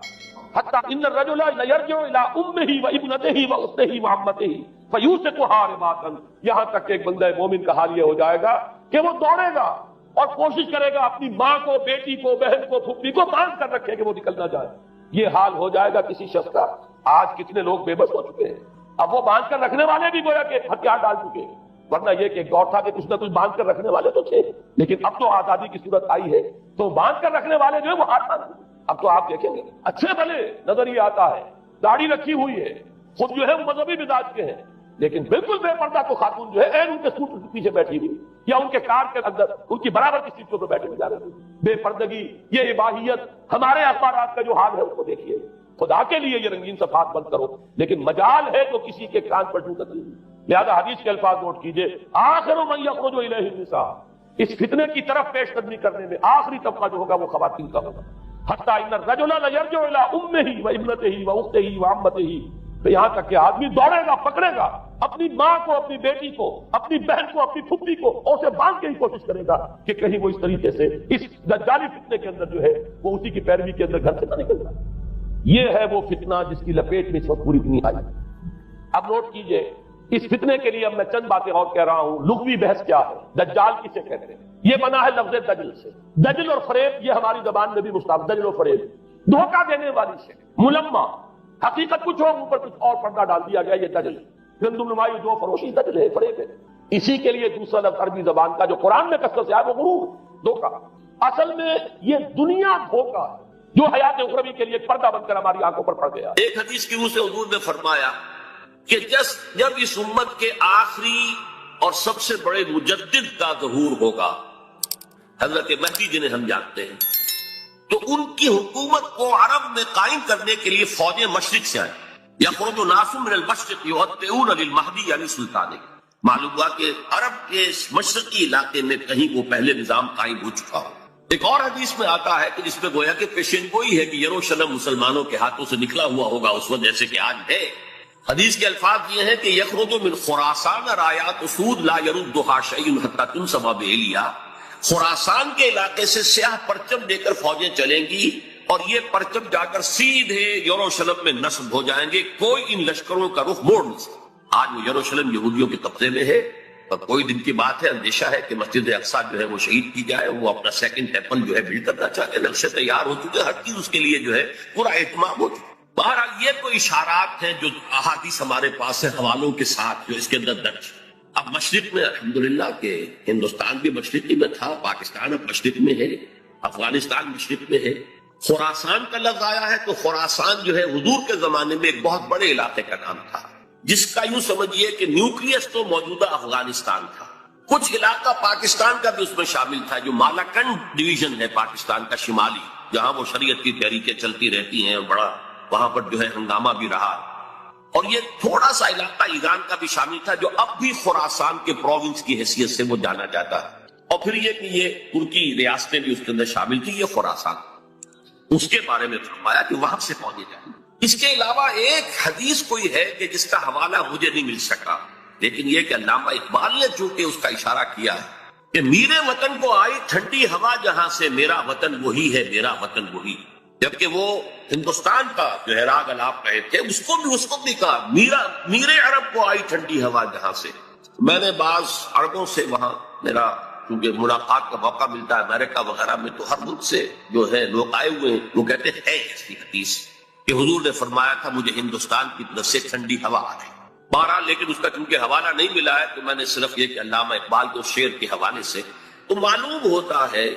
حتی ان الرجل لیرجع الی امہ وابنتہ واختہ وعمتہ فیوثقها رباطا، یہاں تک کہ ایک بندہ مومن کا حال یہ ہو جائے گا کہ وہ دوڑے گا اور کوشش کرے گا اپنی ماں کو، بیٹی کو، بہن کو، پھوپھی کو باندھ کر رکھے کہ وہ نکل نہ جائے، یہ حال ہو جائے گا کسی شخص کا. آج کتنے لوگ بے بس ہو چکے ہیں. اب وہ باندھ کر رکھنے والے بھی گویا کہ ہتھیار ڈال چکے ہیں. ورنہ یہ کہ ایک دور تھا کہ کچھ نہ کچھ باندھ کر رکھنے والے تو تھے، لیکن اب تو آزادی کی صورت آئی ہے تو باندھ کر رکھنے والے جو ہے وہ ہاتھ باندھ. اب تو آپ دیکھیں گے اچھے بھلے نظر یہ آتا ہے، داڑھی رکھی ہوئی ہے، خود جو ہے وہ مذہبی مزاج کے ہیں، لیکن بالکل بے پردہ تو خاتون جو ہے این ان کے سوٹ کے پیچھے بیٹھی ہوئی یا ان کے کار کے اندر ان کی برابر کی سیٹوں پر بیٹھے ہوئے جا رہے ہیں. بے پردگی، یہ اباحیت، ہمارے اخبارات کا جو حال ہے اس کو دیکھیے. خدا کے لیے یہ رنگین صفحات بند کرو، لیکن مجال ہے تو کسی کے کان پر ٹوٹت نہیں. لہذا حدیث کے الفاظ نوٹ کیجئے، آخر من یخرج الیہ النساء. اس فتنے کی طرف پیش قدمی کرنے میں آخری طبقہ جو ہوگا وہ خواتین کا ہوگا. حتی ان الرجل لیرجع الی امہ و ابنتہ و اختہ و عمتہ. یہاں تک کہ آدمی دوڑے گا، پکڑے گا اپنی ماں کو، اپنی بیٹی کو، اپنی بہن کو، اپنی پھپھی کو، اور اسے باندھ کے ہی کوشش کرے گا کہ کہیں وہ اس طریقے سے اس دجالی فتنے کے اندر جو ہے وہ اسی کی پیروی کے اندر گھر سے نہ نکل جائے. یہ ہے وہ فتنہ جس کی لپیٹ میں اس وقت پوری دنیا آئی. اب نوٹ کیجئے اس فتنے کے لیے اب میں چند باتیں اور کہہ رہا ہوں. لغوی بحث کیا ہے؟ دجال کسے کہتے ہیں؟ یہ بنا ہے لفظ دجل سے. دجل اور فریب یہ ہماری زبان میں بھی مستعمل. دجل اور فریب دھوکہ دینے والی سے، ملمہ، حقیقت کچھ اور اوپر کچھ اور پردہ ڈال دیا گیا، یہ دجل. گندم نمائی جو فروشی دجل ہے، فریب ہے. اسی کے لیے دوسرا لفظ عربی زبان کا جو قرآن میں کثرت سے آیا وہ غرور، دھوکہ. اصل میں یہ دنیا دھوکہ ہے جو حیات اخروی کے لیے پردہ بن کر ہماری آنکھوں پر پڑ گیا. ایک حدیث کی روح سے حضور نے فرمایا کہ جب اس امت کے آخری اور سب سے بڑے مجدد کا ظہور ہوگا، حضرت مہدی جنہیں ہم جانتے ہیں، تو ان کی حکومت کو عرب میں قائم کرنے کے لیے فوجیں مشرق سے آئیں. یخرج ناس من المشرق یؤطئون للمہدی یعنی سلطان. معلوم ہوا کہ عرب کے مشرقی علاقے میں کہیں وہ پہلے نظام قائم ہو چکا ہو. ایک اور حدیث میں آتا ہے کہ جس میں گویا کہ پیشین گوئی ہے کہ یروشلم مسلمانوں کے ہاتھوں سے نکلا ہوا ہوگا اس وقت جیسے کہ آج ہے. حدیث کے الفاظ یہ ہیں کہ یخرج من خراسان رایات اسود لا یردها شیء حتی تنصب بإیلیا. خراسان کے علاقے سے سیاہ پرچم لے کر فوجیں چلیں گی اور یہ پرچم جا کر سیدھے یروشلم میں نصب ہو جائیں گے. کوئی ان لشکروں کا رخ موڑ نہیں سکتا. آج وہ یروشلم یہودیوں کے قبضے میں ہے اور کوئی دن کی بات ہے، اندیشہ ہے کہ مسجد اقصیٰ جو ہے وہ شہید کی جائے. وہ اپنا سیکنڈ ٹیمپل جو ہے بلڈ کرنا چاہتے ہیں، نقشے تیار ہو چکے، ہر چیز اس کے لیے جو ہے پورا اہتمام ہو چکا. بہرحال یہ کوئی اشارات ہیں جو احادیث ہمارے پاس ہے حوالوں کے ساتھ جو اس کے اندر درج. اب مشرق میں الحمدللہ کہ ہندوستان بھی مشرقی میں تھا، پاکستان اب مشرق میں ہے، افغانستان مشرق میں ہے. خراسان کا لفظ آیا ہے تو خراسان جو ہے حضور کے زمانے میں ایک بہت بڑے علاقے کا نام تھا جس کا یوں سمجھیے کہ نیوکلیس تو موجودہ افغانستان تھا. کچھ علاقہ پاکستان کا بھی اس میں شامل تھا جو مالاکنڈ ڈویژن ہے پاکستان کا شمالی، جہاں وہ شریعت کی تحریکیں چلتی رہتی ہیں اور بڑا وہاں پر جو ہے ہنگامہ بھی رہا. اور یہ تھوڑا سا علاقہ ایران کا بھی شامل تھا جو اب بھی خراسان کے پروونس کی حیثیت سے وہ جانا جاتا ہے. اور پھر یہ کہ یہ ترکی ریاستیں بھی اس کے اندر شامل تھی. یہ خراسان اس کے بارے میں فرمایا کہ وہاں سے پہنچے جائیں. اس کے علاوہ ایک حدیث کوئی ہے کہ جس کا حوالہ مجھے نہیں مل سکا، لیکن یہ کہ علامہ اقبال نے چونکہ اس کا اشارہ کیا ہے کہ میرے وطن کو آئی ٹھنڈی ہوا جہاں سے، میرا وطن وہی ہے، میرا وطن وہی. جبکہ وہ ہندوستان کا جو ہے راگ الاپ کہے تھے، اس کو بھی کہا میرے عرب کو آئی ٹھنڈی ہوا جہاں سے. میں نے بعض عربوں سے وہاں میرا کیونکہ ملاقات کا موقع ملتا ہے امریکہ وغیرہ میں، تو ہر ملک سے جو ہے لوگ آئے ہوئے ہیں، وہ کہتے ہیں ایسی حدیث کہ حضور نے فرمایا تھا مجھے ہندوستان کی طرف سے ٹھنڈی ہوا آ رہی. بہرحال لیکن اس کا چونکہ حوالہ نہیں ملا ہے تو میں نے صرف یہ کہ علامہ اقبال کے شعر کے حوالے سے تو معلوم ہوتا ہے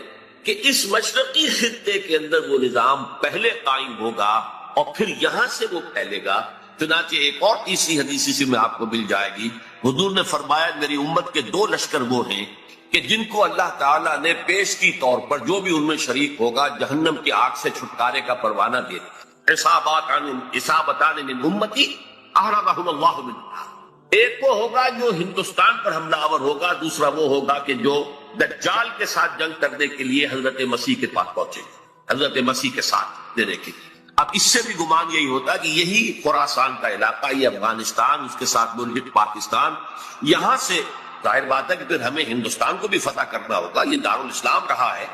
کہ اس مشرقی خطے کے اندر وہ نظام پہلے قائم ہوگا اور پھر یہاں سے وہ پھیلے گا. چنانچہ ایک اور تیسری حدیث سے میں آپ کو مل جائے گی. حضور نے فرمایا میری امت کے 2 لشکر وہ ہیں کہ جن کو اللہ تعالیٰ نے پیش کی طور پر جو بھی ان میں شریک ہوگا جہنم کی آگ سے چھٹکارے کا پروانہ دے دیا. عصابتان من امتی احرمہم اللہ من النار. ایک وہ ہوگا جو ہندوستان پر حملہ آور ہوگا، دوسرا وہ ہوگا کہ جو دجال کے ساتھ جنگ کرنے کے لیے حضرت مسیح کے پاس پہنچے گا، حضرت مسیح کے ساتھ دینے کے لیے. اب اس سے بھی گمان یہی ہوتا کہ یہی خراسان کا علاقہ، یہ افغانستان، اس کے ساتھ ملحق پاکستان، یہاں سے ظاہر بات ہے کہ پھر ہمیں ہندوستان کو بھی فتح کرنا ہوگا. یہ دارالاسلام رہا ہے.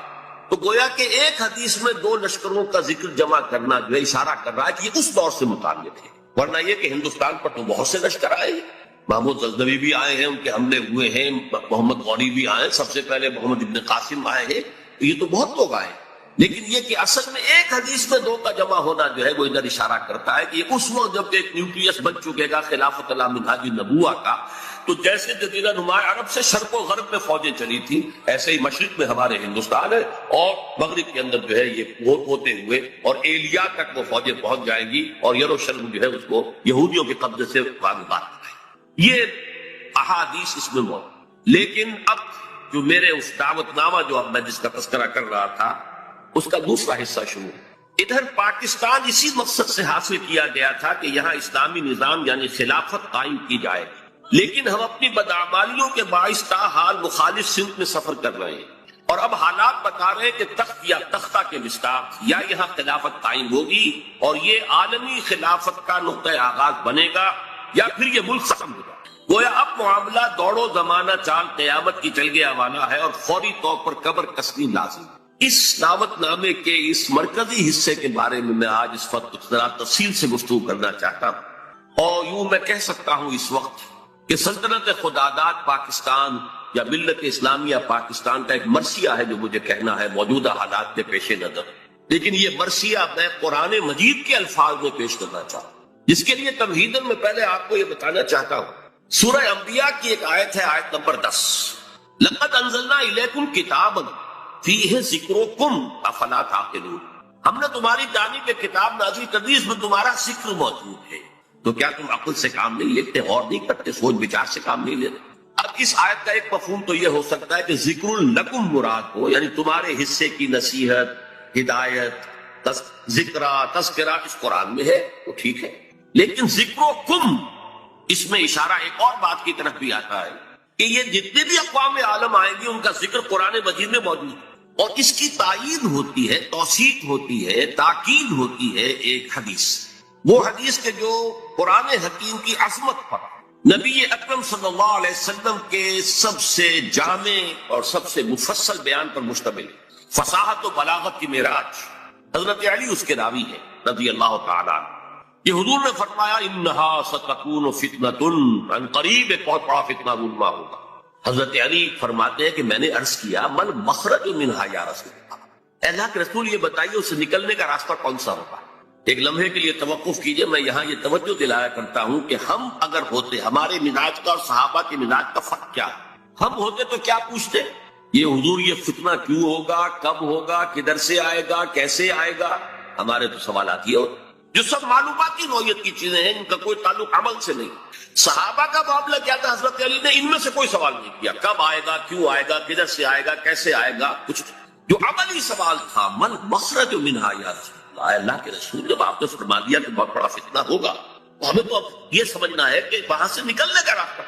تو گویا کہ ایک حدیث میں 2 لشکروں کا ذکر جمع کرنا جو ہے اشارہ کر رہا ہے کہ یہ اس دور سے متعلق ہے. ورنہ یہ کہ ہندوستان پر تو بہت سے لشکر آئے ہیں، محمود غزنوی بھی آئے ہیں، ان کے حملے ہوئے ہیں، محمد غوری بھی آئے، سب سے پہلے محمد ابن قاسم آئے ہیں، یہ تو بہت لوگ آئے. لیکن یہ کہ اصل میں ایک حدیث میں دو کا جمع ہونا جو ہے وہ ادھر اشارہ کرتا ہے کہ اس وقت جب ایک نیوکلیس بن چکے گا خلافت اللہ منہاج النبوہ کا، تو جیسے جزیرہ نما عرب سے شرق و غرب میں فوجیں چلی تھی، ایسے ہی مشرق میں ہمارے ہندوستان ہے، اور مغرب کے اندر جو ہے یہ ہوتے ہوئے اور ایلیا تک وہ فوجیں پہنچ جائیں گی، اور یروشلم جو ہے اس کو یہودیوں کے قبضے سے واگزار کریں۔ یہ احادیث اس میں موجود، لیکن اب جو میرے اس دعوت نامہ جو اب میں جس کا تذکرہ کر رہا تھا اس کا دوسرا حصہ شروع۔ ادھر پاکستان اسی مقصد سے حاصل کیا گیا تھا کہ یہاں اسلامی نظام یعنی خلافت قائم کی جائے، لیکن ہم اپنی بدعمالیوں کے باعث تاحال مخالف سمت میں سفر کر رہے ہیں، اور اب حالات بتا رہے ہیں کہ تخت یا تختہ کے مصداق یا یہاں خلافت قائم ہوگی، اور یہ عالمی خلافت کا نقطۂ آغاز بنے گا، یا پھر یہ ملک ختم ہوگا۔ گویا اب معاملہ دوڑو زمانہ چال قیامت کی چل گیا والا ہے، اور فوری طور پر قبر کسنی لازم۔ اس دعوت نامے کے اس مرکزی حصے کے بارے میں آج اس وقت ذرا تفصیل سے گفتگو کرنا چاہتا ہوں، اور یوں میں کہہ سکتا ہوں اس وقت کہ سلطنت خداداد پاکستان یا ملت اسلامیہ پاکستان کا ایک مرثیہ ہے جو مجھے کہنا ہے موجودہ حالات کے پیش نظر، لیکن یہ مرثیہ میں قرآن مجید کے الفاظ میں پیش کرنا چاہتا ہوں، جس کے لیے تمہیداً میں پہلے آپ کو یہ بتانا چاہتا ہوں۔ سورہ انبیاء کی ایک آیت ہے، آیت نمبر 10، لَقَدْ أَنزَلْنَا إِلَيْكُمْ كِتَابًا فِيهِ ذِكْرُكُمْ أَفَلَا تَعْقِلُونَ، ہم نے تمہاری جانب ایک کتاب نازل کر دی، اس میں تمہارا ذکر موجود ہے، تو کیا تم عقل سے کام نہیں لیتے، غور نہیں کرتے، سوچ بچار سے کام نہیں لیتے؟ اب اس آیت کا ایک مفہوم تو یہ ہو سکتا ہے کہ ذکر لکم مراد ہو، یعنی تمہارے حصے کی نصیحت، ہدایت، ذکرہ، تذکرہ اس قرآن میں ہے، تو ٹھیک ہے، لیکن ذکرکم اس میں اشارہ ایک اور بات کی طرف بھی آتا ہے کہ یہ جتنے بھی اقوام عالم آئیں گے ان کا ذکر قرآن مجید میں موجود ہے، اور اس کی تائید ہوتی ہے، توثیق ہوتی ہے، تاکید ہوتی ہے ایک حدیث، وہ حدیث کے جو قرآن حکیم کی عظمت پر نبی اکرم صلی اللہ علیہ وسلم کے سب سے جامع اور سب سے مفصل بیان پر مشتمل، فصاحت و بلاغت کی معراج، حضرت علی اس کے راوی ہے رضی اللہ تعالیٰ عنہ۔ یہ حضور نے فرمایا انہا ستکون فتنۃ، عن قریب ایک بہت بڑا فتنہ رونما ہوگا۔ حضرت علی فرماتے ہیں کہ میں نے عرض کیا مل مخرج منہا یا رسول اللہ، اللہ کے رسول یہ بتائیے اس سے نکلنے کا راستہ کون سا ہوگا؟ ایک لمحے کے لیے توقف کیجئے، میں یہاں یہ توجہ دلایا کرتا ہوں کہ ہم اگر ہوتے، ہمارے مزاج کا اور صحابہ کے مزاج کا فرق کیا ہے؟ ہم ہوتے تو کیا پوچھتے؟ یہ حضور یہ فتنہ کیوں ہوگا، کب ہوگا، کدھر سے آئے گا، کیسے آئے گا؟ ہمارے تو سوالات یہ ہوتے جو سب معلوماتی نوعیت کی چیزیں ہیں، ان کا کوئی تعلق عمل سے نہیں۔ صحابہ کا معاملہ کیا تھا؟ حضرت علی نے ان میں سے کوئی سوال نہیں کیا، کب آئے گا، کیوں آئے گا، کدھر سے آئے گا، کیسے آئے گا، کچھ جو عملی سوال تھا من مخرج منہا یا رسول اللہ، اللہ کے رسول جب آپ نے فرما دیا کہ بہت بڑا فتنہ ہوگا، تو ہمیں تو اب یہ سمجھنا ہے کہ وہاں سے نکلنے کا راستہ